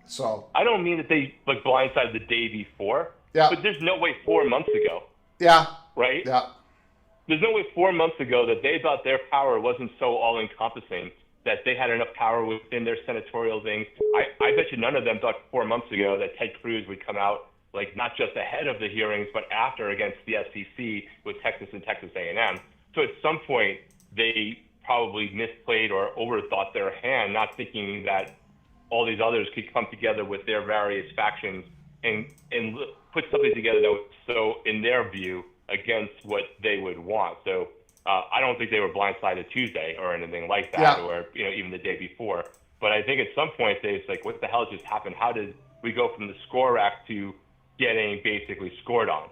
Speaker 1: So
Speaker 3: I don't mean that they blindsided the day before.
Speaker 1: Yeah.
Speaker 3: But there's no way 4 months ago.
Speaker 1: Yeah.
Speaker 3: Right?
Speaker 1: Yeah.
Speaker 3: There's no way 4 months ago that they thought their power wasn't so all-encompassing that they had enough power within their senatorial things. I bet you none of them thought 4 months ago that Ted Cruz would come out, like, not just ahead of the hearings, but after, against the SEC with Texas and Texas A&M. So at some point, they probably misplayed or overthought their hand, not thinking that all these others could come together with their various factions and put something together that was so, in their view, against what they would want. So I don't think they were blindsided Tuesday or anything like that, or even the day before. But I think at some point it's like, what the hell just happened? How did we go from the score rack to getting basically scored on?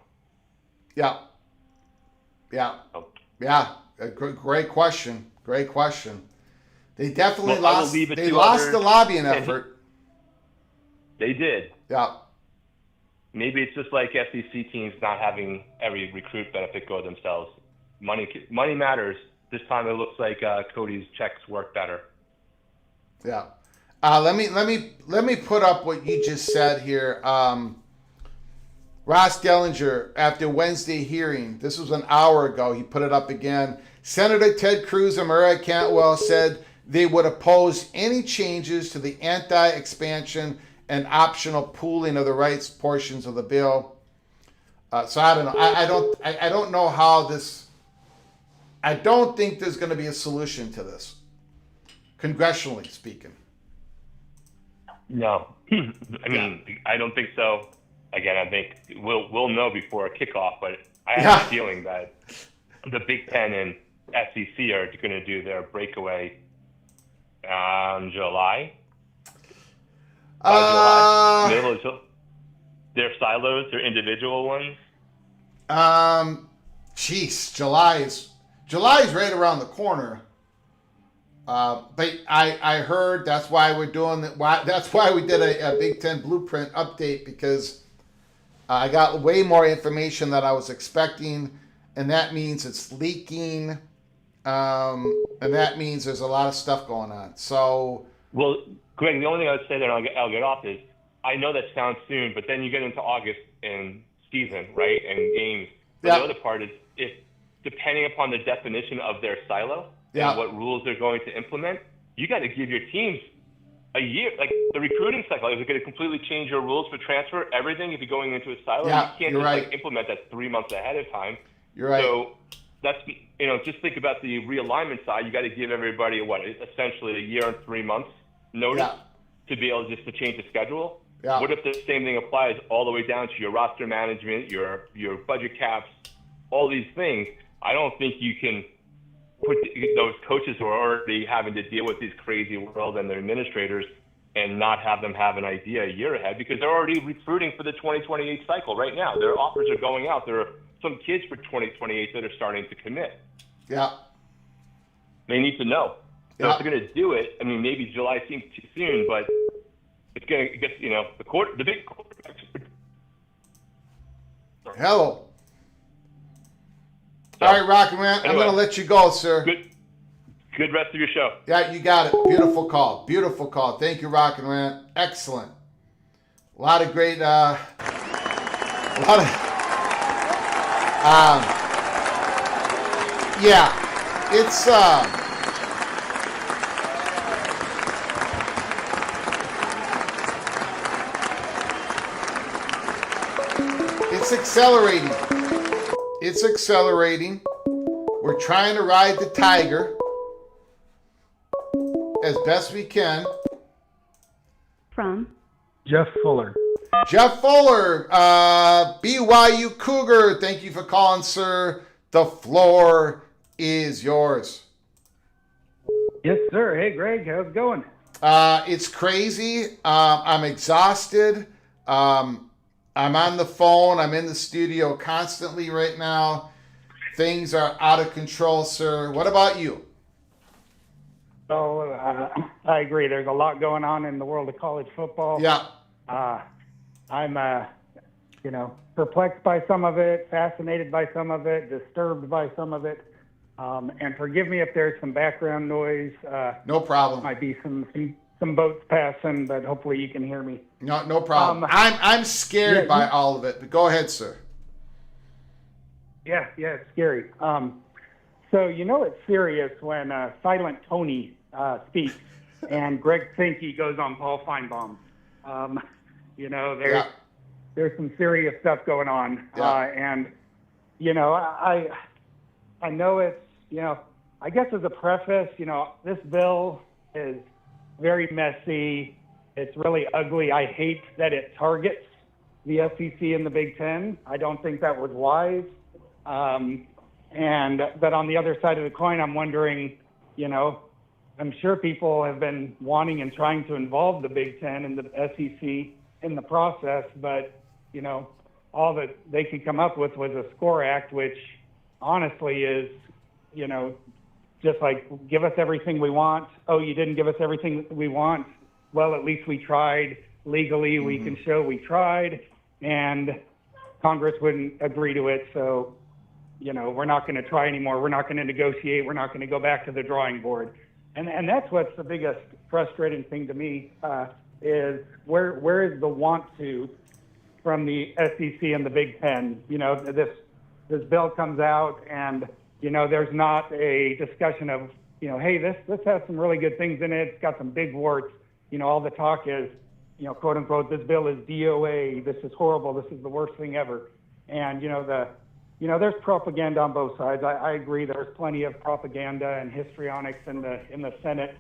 Speaker 1: Yeah. Great question. They definitely lost. They lost the lobbying effort.
Speaker 3: They did.
Speaker 1: Yeah.
Speaker 3: Maybe it's just like SEC teams not having every recruit benefit go themselves. Money matters. This time it looks like Cody's checks work better.
Speaker 1: Yeah. Let me put up what you just said here. Ross Dellinger, after Wednesday hearing, this was an hour ago, he put it up again. Senator Ted Cruz and Maria Cantwell said they would oppose any changes to the anti-expansion and optional pooling of the rights portions of the bill. So I don't know. I don't know how this. I don't think there's going to be a solution to this, congressionally speaking.
Speaker 3: No, I mean, I don't think so. Again, I think we'll know before kickoff, but I have a feeling that the Big Ten and SEC are going to do their breakaway in July. Middle of July. Their silos, their individual ones.
Speaker 1: July is right around the corner. But I heard that's why we're doing that. That's why we did a Big Ten blueprint update, because I got way more information than I was expecting, and that means it's leaking, and that means there's a lot of stuff going on. So,
Speaker 3: well, Greg, the only thing I would say that I'll get off is, I know that sounds soon, but then you get into August and season, right, and games. But the other part is, if depending upon the definition of their silo and what rules they're going to implement, you got to give your teams a year. Like the recruiting cycle, is it going to completely change your rules for transfer, everything, if you're going into a silo?
Speaker 1: Yeah,
Speaker 3: you can't just like implement that 3 months ahead of time.
Speaker 1: You're right.
Speaker 3: So that's, just think about the realignment side. You got to give everybody essentially a year and 3 months notice to be able just to change the schedule. Yeah. What if the same thing applies all the way down to your roster management, your budget caps, all these things? I don't think you can put those coaches who are already having to deal with these crazy world and their administrators and not have them have an idea a year ahead, because they're already recruiting for the 2028 cycle right now. Their offers are going out. There are some kids for 2028 that are starting to commit.
Speaker 1: Yeah.
Speaker 3: They need to know. So if they're going to do it, I mean, maybe July seems too soon, but it's going to get, the big quarterbacks.
Speaker 1: Hello. All right, Rocket Man, anyway, I'm going to let you go, sir.
Speaker 3: Good rest of your show.
Speaker 1: Yeah, you got it. Beautiful call. Thank you, Rocket Man. Excellent. A lot of great, yeah, it's accelerating. It's accelerating. We're trying to ride the tiger as best we can.
Speaker 2: From
Speaker 4: Jeff Fuller.
Speaker 1: BYU Cougar. Thank you for calling, sir. The floor is yours.
Speaker 4: Yes, sir. Hey, Greg. How's it going?
Speaker 1: It's crazy. I'm exhausted. I'm on the phone. I'm in the studio constantly right now. Things are out of control, sir. What about you?
Speaker 4: So I agree. There's a lot going on in the world of college football.
Speaker 1: Yeah.
Speaker 4: I'm, perplexed by some of it, fascinated by some of it, disturbed by some of it. And forgive me if there's some background noise.
Speaker 1: No problem.
Speaker 4: Might be some boats passing, but hopefully you can hear me.
Speaker 1: No problem. I'm scared by all of it, but go ahead, sir.
Speaker 4: Yeah, it's scary. So it's serious when Silent Tony speaks and Greg Sankey goes on Paul Feinbaum. There's some serious stuff going on. And I know it's, I guess as a preface, this bill is very messy. It's really ugly. I hate that it targets the SEC and the Big Ten. I don't think that was wise. But on the other side of the coin, I'm wondering, I'm sure people have been wanting and trying to involve the Big Ten and the SEC in the process, but, all that they could come up with was a SCORE Act, which honestly is, just like, give us everything we want. Oh, you didn't give us everything we want. Well, at least we tried. Legally, we can show we tried, and Congress wouldn't agree to it. So, we're not going to try anymore. We're not going to negotiate. We're not going to go back to the drawing board. And that's what's the biggest frustrating thing to me, is where is the want to from the SEC and the Big Ten? This bill comes out and, there's not a discussion of, hey, this has some really good things in it. It's got some big warts. All the talk is, quote unquote, this bill is DOA. This is horrible. This is the worst thing ever. And, there's propaganda on both sides. I agree. There's plenty of propaganda and histrionics in the Senate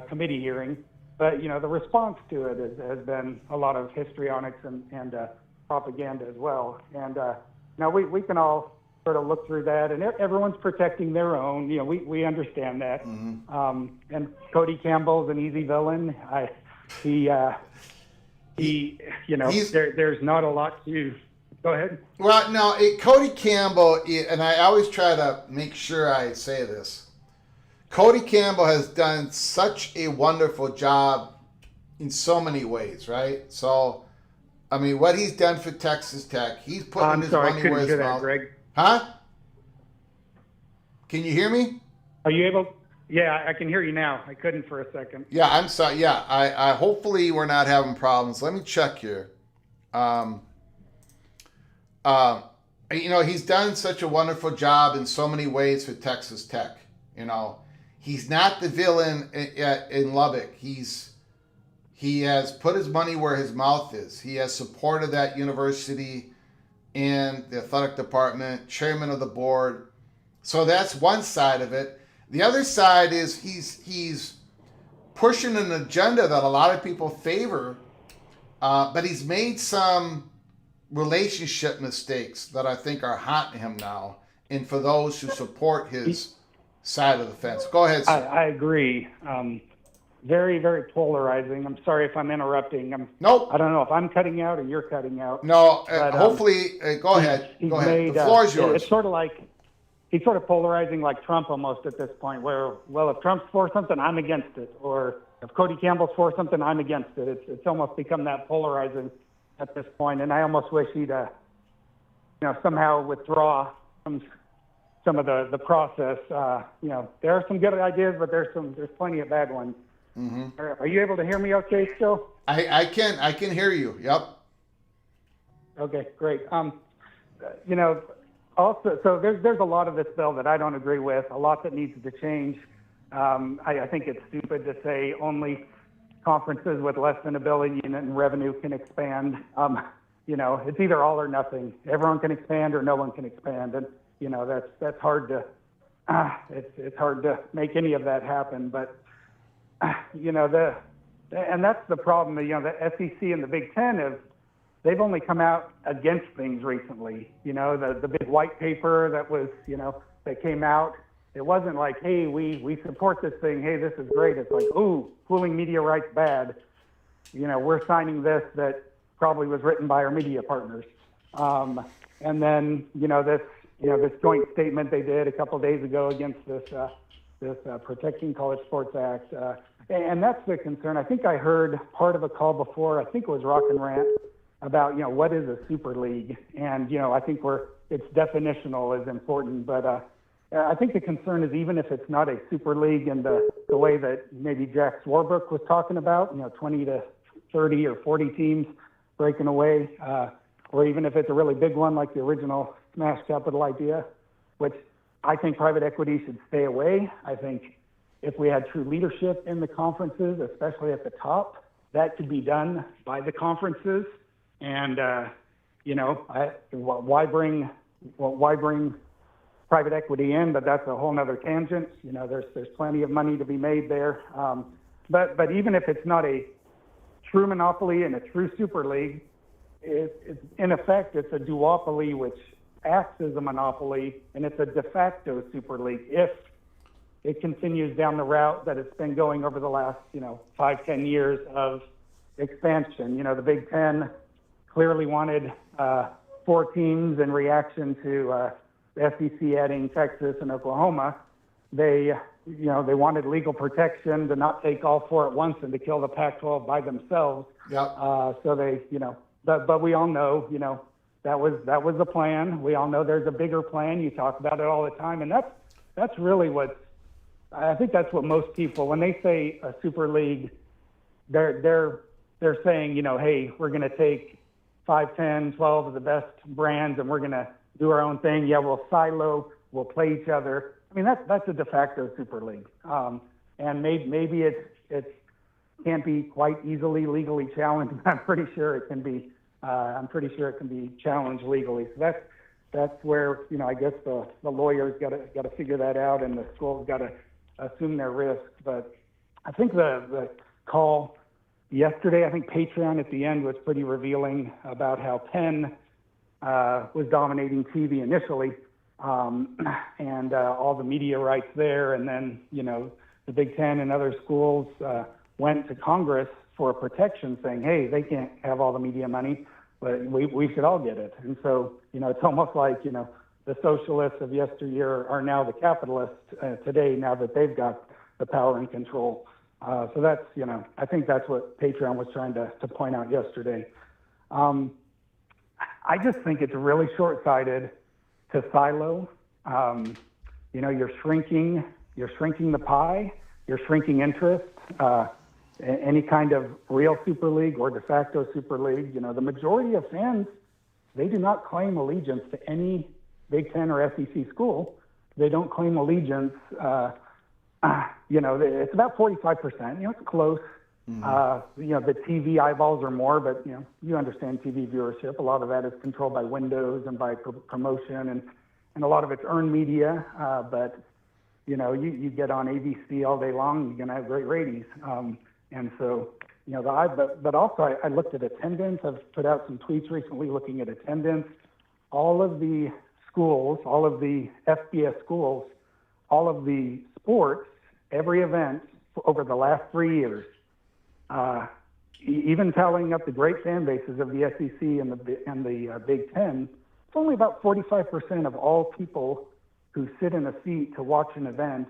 Speaker 4: committee hearing. But, the response to it has been a lot of histrionics and propaganda as well. And now we can all sort of look through that, and everyone's protecting their own. We understand that. And Cody Campbell's an easy villain. There's not a lot to. Go ahead.
Speaker 1: Well, no, Cody Campbell, and I always try to make sure I say this. Cody Campbell has done such a wonderful job in so many ways, right? So, I mean, what he's done for Texas Tech, he's putting his money where his mouth.
Speaker 4: Greg.
Speaker 1: Huh? Can you hear me?
Speaker 4: Are you able? Yeah, I can hear you now. I couldn't for a second.
Speaker 1: Yeah, I'm sorry. Yeah, I hopefully we're not having problems. Let me check here. He's done such a wonderful job in so many ways for Texas Tech. He's not the villain in Lubbock. He has put his money where his mouth is. He has supported that university and the athletic department, chairman of the board. So that's one side of it. The other side is he's pushing an agenda that a lot of people favor, but he's made some relationship mistakes that I think are haunting him now, and for those who support his side of the fence. Go ahead, sir.
Speaker 4: I agree. Very, very polarizing. I'm sorry if I'm interrupting.
Speaker 1: Nope.
Speaker 4: I don't know if I'm cutting out or you're cutting out.
Speaker 1: No, hopefully, go ahead. Go ahead. The floor is yours.
Speaker 4: It's sort of like, he's sort of polarizing like Trump almost at this point, where, well, if Trump's for something, I'm against it. Or if Cody Campbell's for something, I'm against it. It's almost become that polarizing at this point. And I almost wish he'd, somehow withdraw from some of the process. There are some good ideas, but there's plenty of bad ones. Mm-hmm. Are you able to hear me okay still?
Speaker 1: I can hear you. Yep.
Speaker 4: Okay, great. Also, so there's a lot of this bill that I don't agree with, a lot that needs to change. I think it's stupid to say only conferences with less than $1 billion in revenue can expand. It's either all or nothing. Everyone can expand or no one can expand. And, that's hard to, it's hard to make any of that happen. But, and that's the problem. The SEC and the Big Ten they've only come out against things recently. The big white paper that was, that came out. It wasn't like, hey, we support this thing. Hey, this is great. It's like, ooh, pooling media rights bad. We're signing this that probably was written by our media partners. And then, this joint statement they did a couple of days ago against this Protecting College Sports Act. And that's the concern. I think I heard part of a call before. I think it was Rock and Rant about, what is a super league? And, I think it's definitional is important. But I think the concern is even if it's not a super league in the way that maybe Jack Swarbrook was talking about, 20 to 30 or 40 teams breaking away, or even if it's a really big one like the original Smash Capital idea, which I think private equity should stay away. I think if we had true leadership in the conferences, especially at the top, that could be done by the conferences. And, why bring private equity in? But that's a whole nother tangent. There's plenty of money to be made there. But even if it's not a true monopoly and a true super league, it's in effect, it's a duopoly, which acts as a monopoly, and it's a de facto super league if it continues down the route that it's been going over the last, 5-10 years of expansion. The Big Ten clearly wanted 4 teams in reaction to the SEC adding Texas and Oklahoma. They wanted legal protection to not take all 4 at once and to kill the Pac-12 by themselves.
Speaker 1: Yep.
Speaker 4: So they, but we all know, that was the plan. We all know there's a bigger plan. You talk about it all the time, and that's really I think that's what most people, when they say a super league, they're saying, hey, we're going to take 5, 10, 12 of the best brands and we're going to do our own thing. Yeah, we'll silo, we'll play each other. I mean, that's a de facto super league. And maybe it can't be quite easily legally challenged. I'm pretty sure it can be. I'm pretty sure it can be challenged legally. So that's where I guess the lawyers got to figure that out, and the schools got to assume their risk. But I think the call yesterday, I think Patreon at the end was pretty revealing about how Penn was dominating TV initially, and all the media rights there, and then the Big Ten and other schools went to Congress for protection, saying, hey, they can't have all the media money, but we should all get it. And so it's almost like the socialists of yesteryear are now the capitalists today, now that they've got the power and control. So that's, I think that's what Patreon was trying to point out yesterday. I just think it's really short-sighted to silo. You're shrinking the pie, you're shrinking interest. Any kind of real super league or de facto super league, the majority of fans, they do not claim allegiance to any Big Ten or SEC school. They don't claim allegiance. It's about 45%. It's close. Mm-hmm. The TV eyeballs are more, but you understand TV viewership. A lot of that is controlled by windows and by promotion, and a lot of it's earned media. But you get on ABC all day long, you're gonna have great ratings. And so but also I looked at attendance. I've put out some tweets recently looking at attendance. All of the schools, all of the FBS schools, all of the sports, every event over the last 3 years, even tallying up the great fan bases of the SEC and the Big Ten, it's only about 45% of all people who sit in a seat to watch an event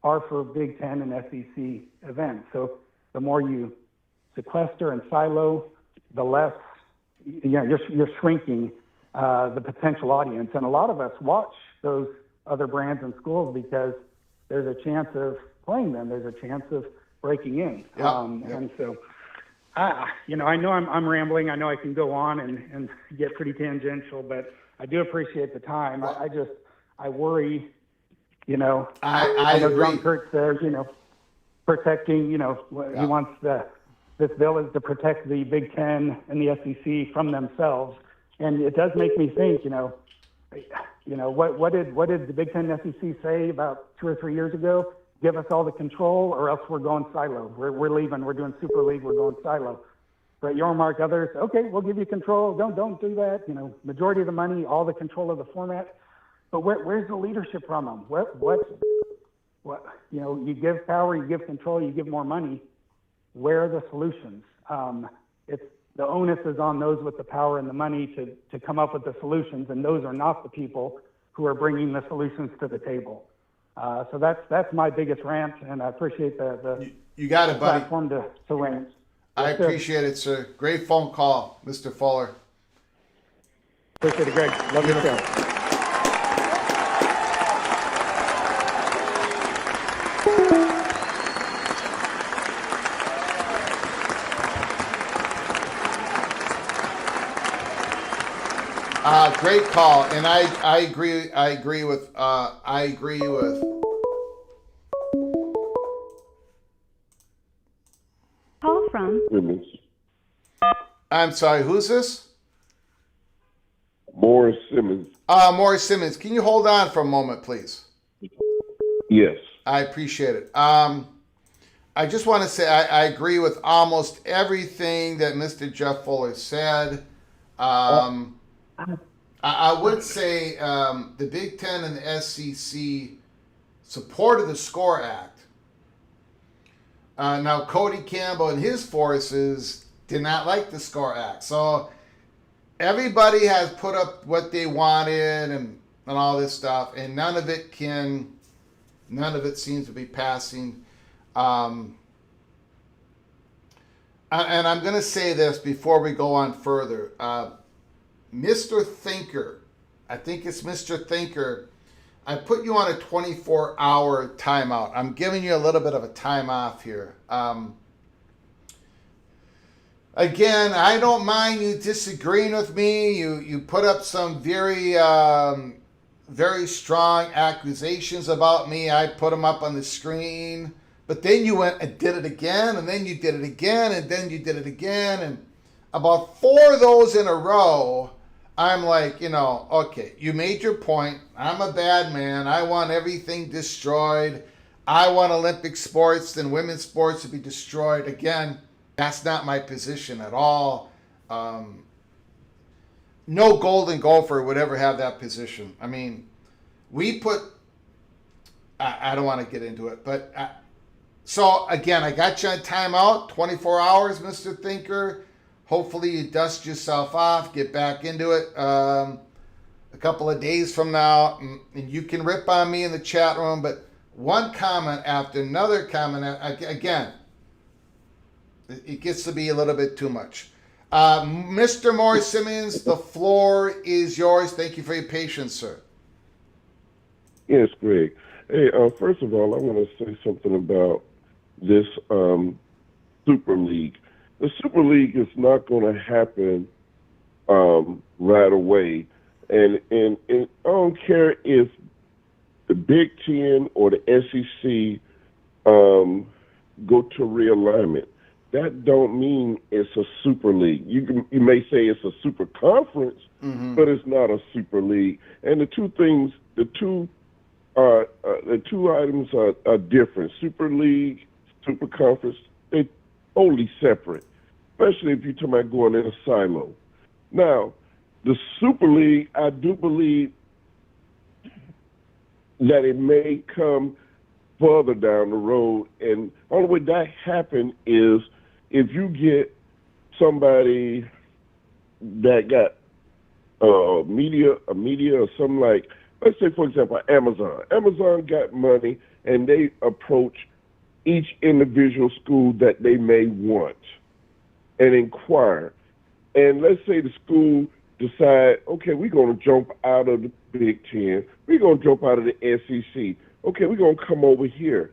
Speaker 4: are for Big Ten and SEC events. So the more you sequester and silo, the less you're shrinking the potential audience. And a lot of us watch those other brands and schools because there's a chance of playing them. There's a chance of breaking in. And so, I know I'm rambling. I know I can go on and get pretty tangential, but I do appreciate the time. I worry,
Speaker 1: I
Speaker 4: know
Speaker 1: agree.
Speaker 4: John Kurtz there, protecting, he wants this bill is to protect the Big Ten and the SEC from themselves. And it does make me think, what did the Big Ten and SEC say about 2 or 3 years ago? Give us all the control, or else we're going silo. We're leaving. We're doing Super League. We're going silo. Brett Yormark, others, okay, we'll give you control. Don't do that. Majority of the money, all the control of the format. But where's the leadership from them? You give power, you give control, you give more money. Where are the solutions? The onus is on those with the power and the money to come up with the solutions, and those are not the people who are bringing the solutions to the table. So that's my biggest rant, and I appreciate the
Speaker 1: you got it, buddy.
Speaker 4: Platform to rant.
Speaker 1: I appreciate it, sir. Great phone call, Mr. Fuller.
Speaker 4: Appreciate it, Greg. Love your show.
Speaker 1: Great call, and I agree with.
Speaker 2: Call from
Speaker 1: I'm sorry, who's this?
Speaker 5: Mohr Simmons.
Speaker 1: Mohr Simmons. Can you hold on for a moment, please?
Speaker 5: Yes.
Speaker 1: I appreciate it. I just want to say I agree with almost everything that Mr. Jeff Fuller said. I would say the Big Ten and the SEC supported the SCORE Act. Now, Cody Campbell and his forces did not like the SCORE Act. So everybody has put up what they wanted and all this stuff, and none of it seems to be passing. And I'm going to say this before we go on further. Mr. Thinker, I think it's Mr. Thinker, I put you on a 24-hour timeout. I'm giving you a little bit of a time off here. Again, I don't mind you disagreeing with me. You put up some very strong accusations about me. I put them up on the screen. But then you went and did it again, and then you did it again, and then you did it again. And about 4 of those in a row, I'm like, okay, you made your point. I'm a bad man. I want everything destroyed. I want Olympic sports and women's sports to be destroyed. Again, that's not my position at all. No Golden Gopher would ever have that position. I mean, I don't want to get into it, but so again, I got you on timeout, 24 hours, Mr. Thinker. Hopefully you dust yourself off, get back into it a couple of days from now, and you can rip on me in the chat room, but one comment after another comment, again, it gets to be a little bit too much. Mr. Mohr Simmons, the floor is yours. Thank you for your patience, sir.
Speaker 5: Yes, Greg. Hey, first of all, I want to say something about this Super League. The Super League is not going to happen right away. And I don't care if the Big Ten or the SEC go to realignment. That don't mean it's a super league. You may say it's a super conference, but it's not a super league. And the two items are different. Super league, super conference, they're totally separate, especially if you're talking about going in a silo. Now, the Super League, I do believe that it may come further down the road, and the only way that happen is if you get somebody that got media or something like, let's say, for example, Amazon. Amazon got money, and they approach each individual school that they may want and inquire. And let's say the school decide, okay, we're going to jump out of the Big Ten. We're going to jump out of the SEC. Okay, we're going to come over here.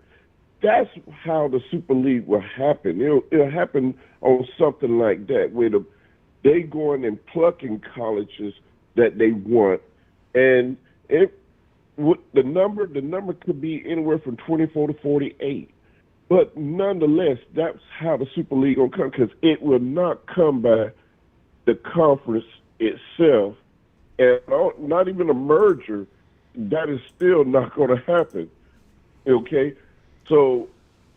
Speaker 5: That's how the Super League will happen. It'll happen on something like that, where they going and plucking colleges that they want. And the number could be anywhere from 24 to 48. But nonetheless, that's how the Super League will come, because it will not come by the conference itself, and not even a merger. That is still not going to happen. Okay, so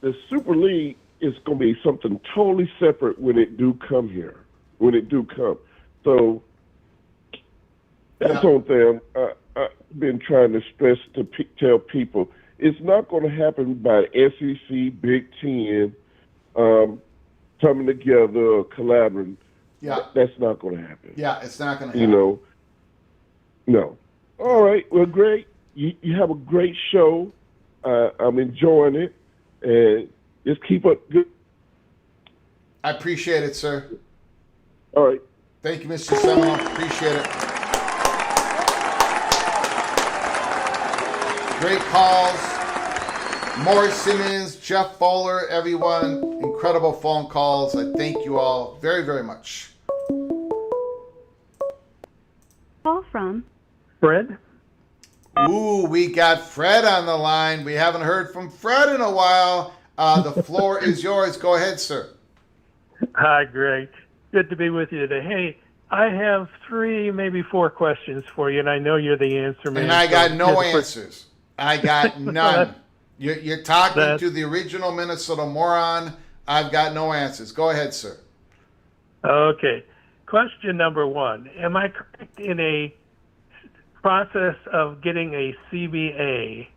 Speaker 5: the Super League is going to be something totally separate when it do come here. When it do come, so that's one thing I've been trying to stress to tell people. It's not going to happen by SEC, Big Ten coming together or collaborating.
Speaker 1: Yeah.
Speaker 5: That's not going to happen.
Speaker 1: Yeah, it's not going to happen.
Speaker 5: No. All right. Well, great. You have a great show. I'm enjoying it. And just keep up good.
Speaker 1: I appreciate it, sir.
Speaker 5: All right.
Speaker 1: Thank you, Mr. Seminole. Appreciate it. Great calls. Mohr Simmons, Jeff Bowler, everyone. Incredible phone calls. I thank you all very, very much.
Speaker 2: Call from
Speaker 4: Fred?
Speaker 1: Ooh, we got Fred on the line. We haven't heard from Fred in a while. The floor is yours. Go ahead, sir.
Speaker 6: Hi, Greg. Good to be with you today. Hey, I have 3, maybe 4 questions for you, and I know you're the answer man.
Speaker 1: And I got no answers. I got none. You're talking to the original Minnesota moron. I've got no answers. Go ahead, sir.
Speaker 6: Okay. Question number 1. Am I correct in a process of getting a CBA,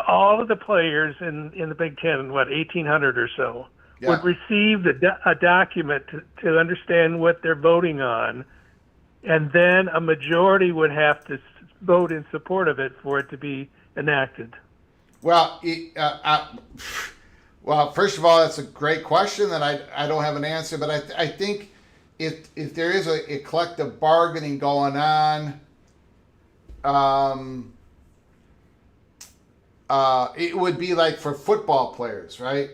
Speaker 6: all of the players in the Big Ten, 1,800 or so, would receive a document to understand what they're voting on, and then a majority would have to vote in support of it for it to be enacted.
Speaker 1: Well, well, first of all, that's a great question that I don't have an answer, but I think if there is a collective bargaining going on, it would be like for football players, right?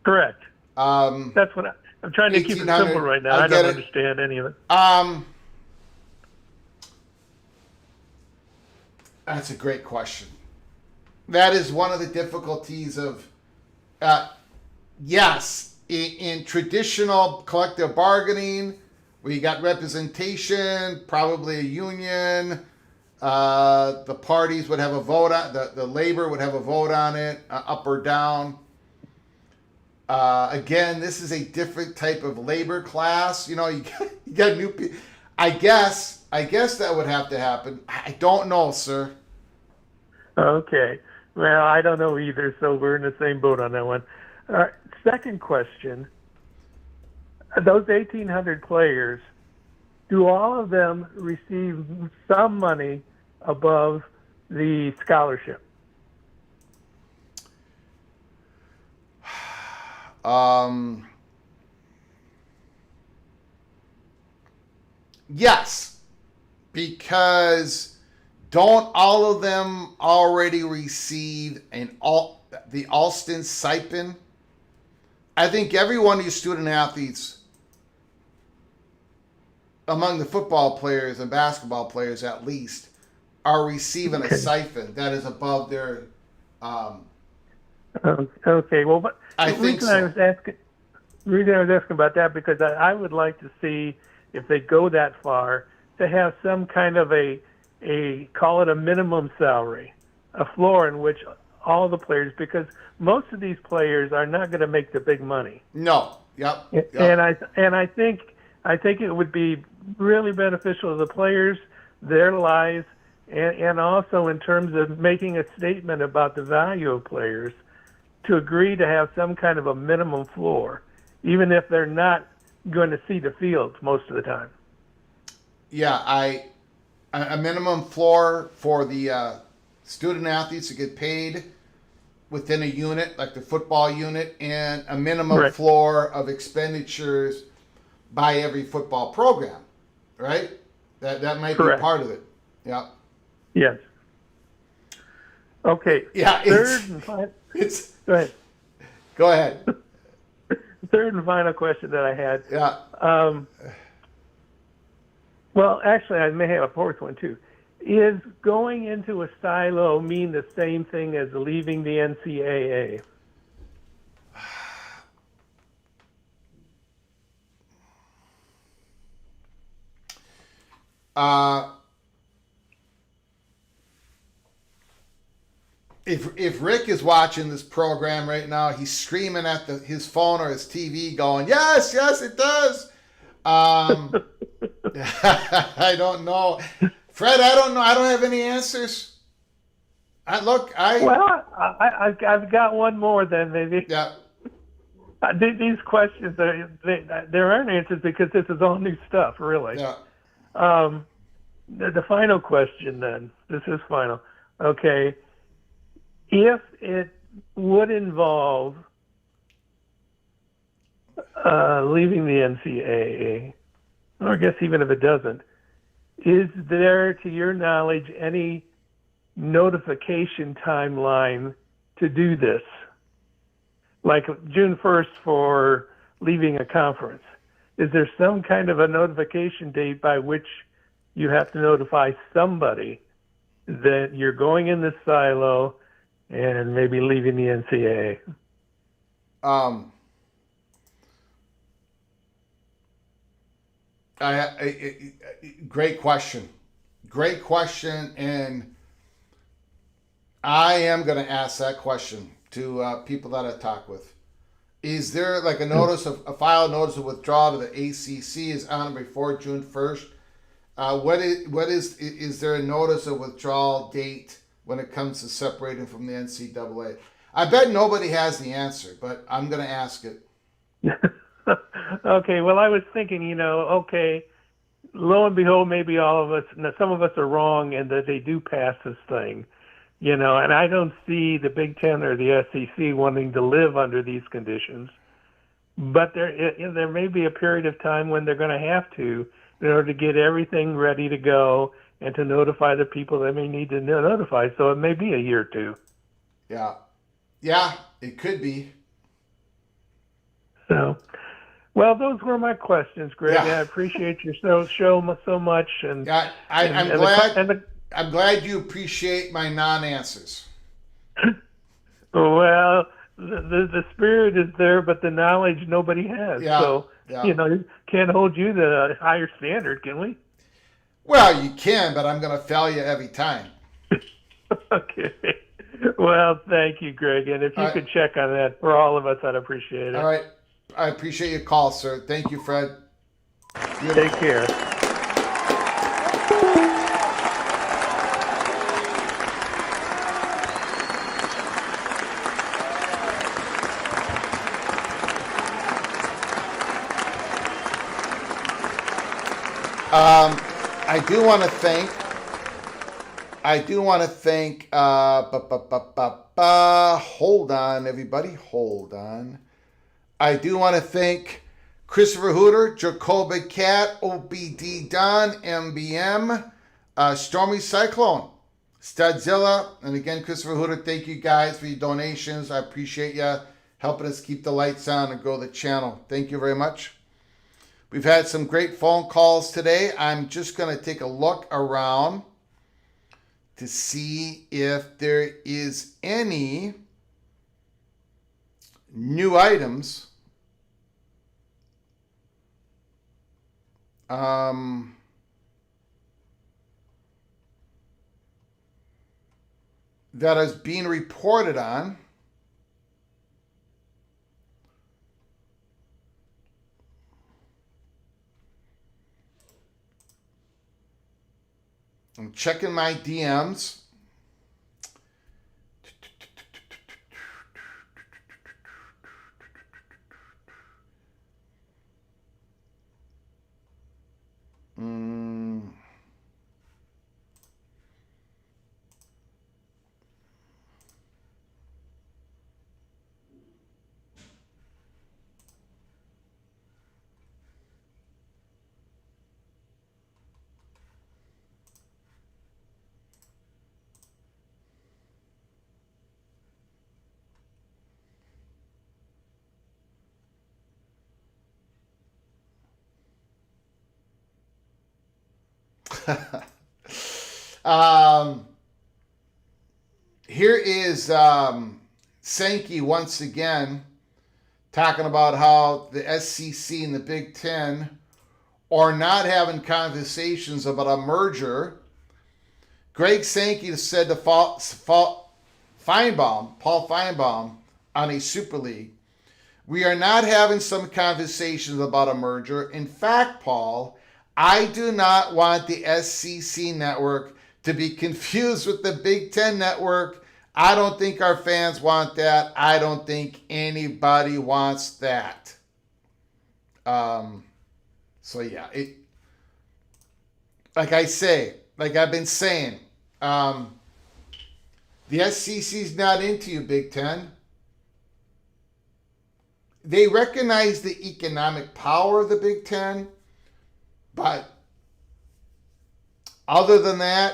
Speaker 6: Correct.
Speaker 1: That's
Speaker 6: what I'm trying to keep it simple right now. I don't understand any of it.
Speaker 1: That's a great question. That is one of the difficulties of, yes, in traditional collective bargaining, where you got representation, probably a union, the parties would have a vote on, the labor would have a vote on it, up or down. Again, this is a different type of labor class. You got new people. I guess that would have to happen. I don't know, sir.
Speaker 6: Okay. Well, I don't know either, so we're in the same boat on that one. Second question. Those 1,800 players, do all of them receive some money above the scholarship?
Speaker 1: Yes, because don't all of them already receive the Alston stipend? I think every one of you student athletes, among the football players and basketball players at least, are receiving a stipend that is above their.
Speaker 6: Okay, well, but
Speaker 1: I think so.
Speaker 6: The reason I was asking about that, because I would like to see, if they go that far, to have some kind of a call it a minimum salary, a floor in which all the players, because most of these players are not going to make the big money.
Speaker 1: No. Yep.
Speaker 6: And I think it would be really beneficial to the players, their lives, and also in terms of making a statement about the value of players, to agree to have some kind of a minimum floor, even if they're not going to see the fields most of the time.
Speaker 1: Yeah, a minimum floor for the student athletes to get paid within a unit, like the football unit, and a minimum floor of expenditures by every football program, right? That might be part of it. Yeah.
Speaker 6: Yes. Okay.
Speaker 1: Yeah.
Speaker 6: Go ahead.
Speaker 1: Go ahead.
Speaker 6: Third and final question that I had.
Speaker 1: Yeah.
Speaker 6: Well, actually, I may have a fourth one too. Is going into a silo mean the same thing as leaving the NCAA?
Speaker 1: If Rick is watching this program right now, he's screaming at his phone or his TV, going, "Yes, yes, it does." I don't know, Fred. I don't know. I don't have any answers. I've got one more then, maybe.
Speaker 6: Yeah. These questions, there aren't answers because this is all new stuff, really.
Speaker 1: Yeah.
Speaker 6: The final question then. This is final. Okay. If it would involve leaving the NCAA, or I guess even if it doesn't, is there, to your knowledge, any notification timeline to do this? Like June 1st for leaving a conference. Is there some kind of a notification date by which you have to notify somebody that you're going in this silo and maybe leaving the NCAA?
Speaker 1: Great question. Great question, and I am going to ask that question to people that I talk with. Is there like a file notice of withdrawal to the ACC is on before June 1st? Is there a notice of withdrawal date when it comes to separating from the NCAA? I bet nobody has the answer, but I'm going to ask it.
Speaker 6: Okay, well, I was thinking, okay, lo and behold, maybe all of us, some of us are wrong and that they do pass this thing, and I don't see the Big Ten or the SEC wanting to live under these conditions. But there may be a period of time when they're going to have to in order to get everything ready to go and to notify the people they may need to notify. So it may be a year or two.
Speaker 1: Yeah, it could be.
Speaker 6: So, well, those were my questions, Greg.
Speaker 1: Yeah.
Speaker 6: I appreciate your show so much. And
Speaker 1: yeah, I'm glad you appreciate my non-answers.
Speaker 6: Well, the spirit is there, but the knowledge nobody has.
Speaker 1: Yeah,
Speaker 6: so,
Speaker 1: yeah.
Speaker 6: Can't hold you to a higher standard, can we?
Speaker 1: Well, you can, but I'm going to fail you every time.
Speaker 6: Okay. Well, thank you, Greg. And if you could check on that for all of us, I'd appreciate it.
Speaker 1: All right. I appreciate your call, sir. Thank you, Fred.
Speaker 6: Take care.
Speaker 1: I do want to thank, hold on, everybody, hold on. I do want to thank Christopher Hooter, Jacoby Cat, OBD Don, MBM, Stormy Cyclone, Studzilla, and again, Christopher Hooter, thank you guys for your donations. I appreciate you helping us keep the lights on and grow the channel. Thank you very much. We've had some great phone calls today. I'm just going to take a look around to see if there is any new items. That is being reported on. I'm checking my DMs. Here is Sankey once again talking about how the SEC and the Big Ten are not having conversations about a merger. Greg Sankey said to Paul Feinbaum on a Super League, "We are not having some conversations about a merger. In fact, Paul, I do not want the SEC network to be confused with the Big Ten network. I don't think our fans want that. I don't think anybody wants that." So yeah, like I've been saying, the SEC's not into you, Big Ten. They recognize the economic power of the Big Ten, but other than that,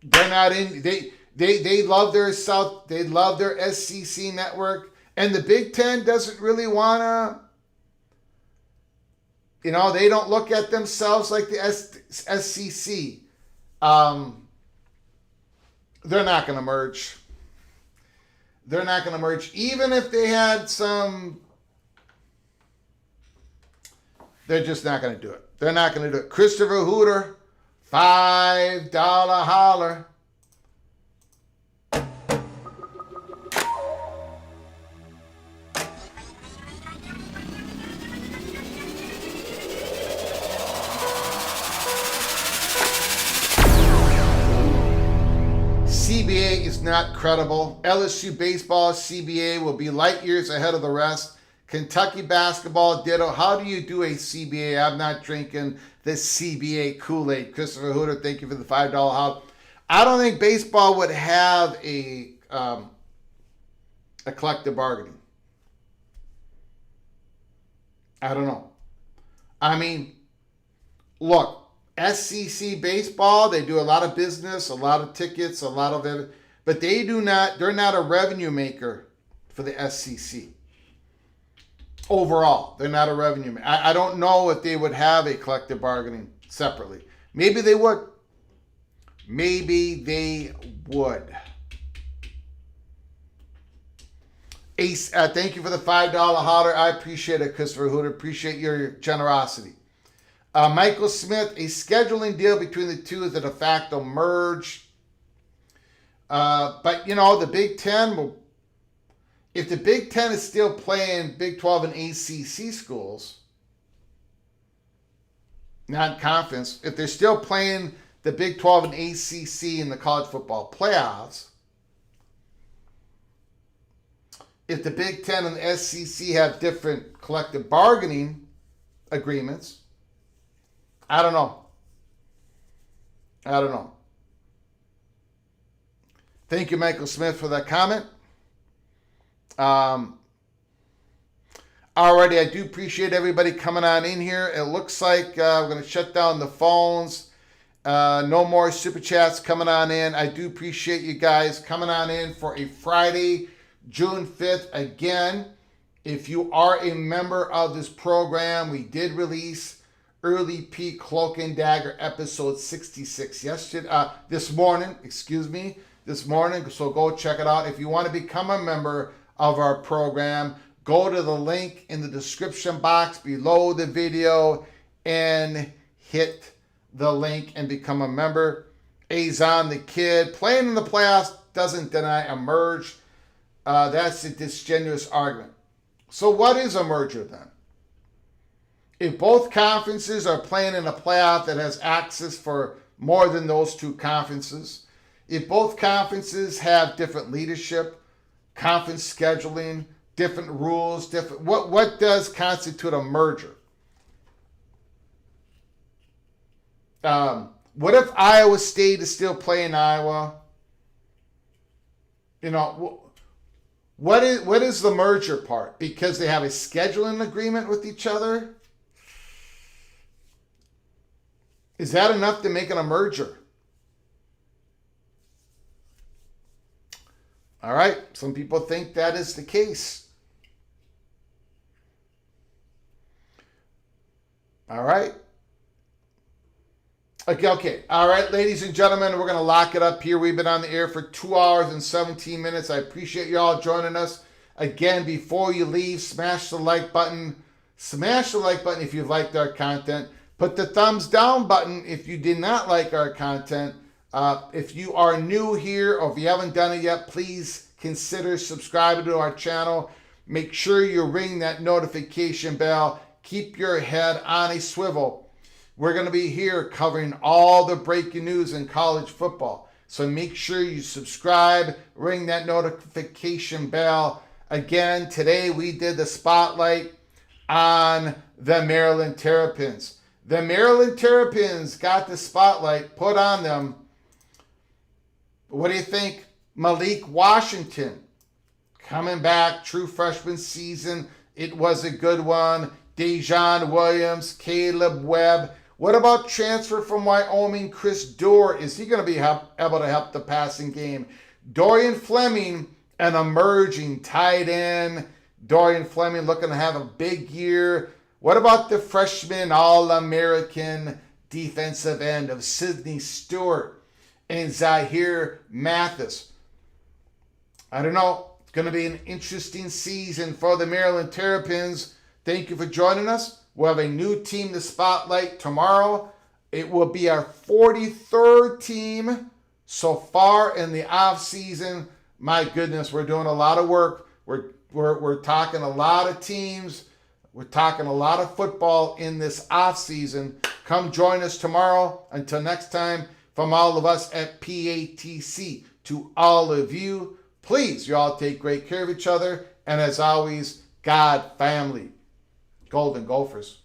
Speaker 1: they're not in. They love their SEC network, and the Big Ten doesn't really wanna. They don't look at themselves like the SEC. They're not going to merge. They're not going to merge, even if they had some. They're just not going to do it. They're not going to do it. Christopher Hooter, $5 holler. not credible. LSU baseball, CBA will be light years ahead of the rest. Kentucky basketball, ditto. How do you do a CBA? I'm not drinking this CBA Kool-Aid. Christopher Hooter, thank you for the $5 hop. I don't think baseball would have a collective bargaining. I don't know. I mean, look, SEC baseball, they do a lot of business, a lot of tickets, a lot of it, but they're not a revenue maker for the SEC. Overall, they're not a revenue maker. I don't know if they would have a collective bargaining separately. Maybe they would. Maybe they would. Ace, thank you for the $5 holler. I appreciate it, Christopher Hooter. Appreciate your generosity. Michael Smith, a scheduling deal between the two is a de facto merge. But, you know, the Big Ten, if the Big Ten is still playing Big 12 and ACC schools, not conference, if they're still playing the Big 12 and ACC in the college football playoffs, if the Big Ten and the SEC have different collective bargaining agreements, I don't know. Thank you, Michael Smith, for that comment. Alrighty, I do appreciate everybody coming on in here. It looks like we're going to shut down the phones. No more super chats coming on in. I do appreciate you guys coming on in for a Friday, June 5th. Again, if you are a member of this program, we did release Early Peak Cloak and Dagger episode 66 this morning. So go check it out. If you want to become a member of our program, go to the link in the description box below the video and hit the link and become a member. Azon the Kid, playing in the playoffs doesn't deny a merge. That's a disingenuous argument. So what is a merger then? If both conferences are playing in a playoff that has access for more than those two conferences, if both conferences have different leadership, conference scheduling, different rules, what does constitute a merger? What if Iowa State is still playing Iowa? You know, what is the merger part? Because they have a scheduling agreement with each other? Is that enough to make it a merger? All right, some people think that is the case. All right. Okay. All right, ladies and gentlemen, we're going to lock it up here. We've been on the air for 2 hours and 17 minutes. I appreciate you all joining us. Again, before you leave, smash the like button. Smash the like button if you've liked our content. Put the thumbs down button if you did not like our content. If you are new here or if you haven't done it yet, please consider subscribing to our channel. Make sure you ring that notification bell. Keep your head on a swivel. We're going to be here covering all the breaking news in college football. So make sure you subscribe, ring that notification bell. Again, today we did the spotlight on the Maryland Terrapins. The Maryland Terrapins got the spotlight put on them. What do you think? Malik Washington coming back, true freshman season. It was a good one. Dejon Williams, Caleb Webb. What about transfer from Wyoming, Chris Dorr? Is he going to be able to help the passing game? Dorian Fleming, an emerging tight end. Dorian Fleming looking to have a big year. What about the freshman All-American defensive end of Sidney Stewart and Zahir Mathis? I don't know. It's going to be an interesting season for the Maryland Terrapins. Thank you for joining us. We'll have a new team to spotlight tomorrow. It will be our 43rd team so far in the off season. My goodness, we're doing a lot of work. We're talking a lot of teams. We're talking a lot of football in this off season. Come join us tomorrow. Until next time, from all of us at PATC to all of you. Please, you all take great care of each other. And as always, God, family, Golden Gophers.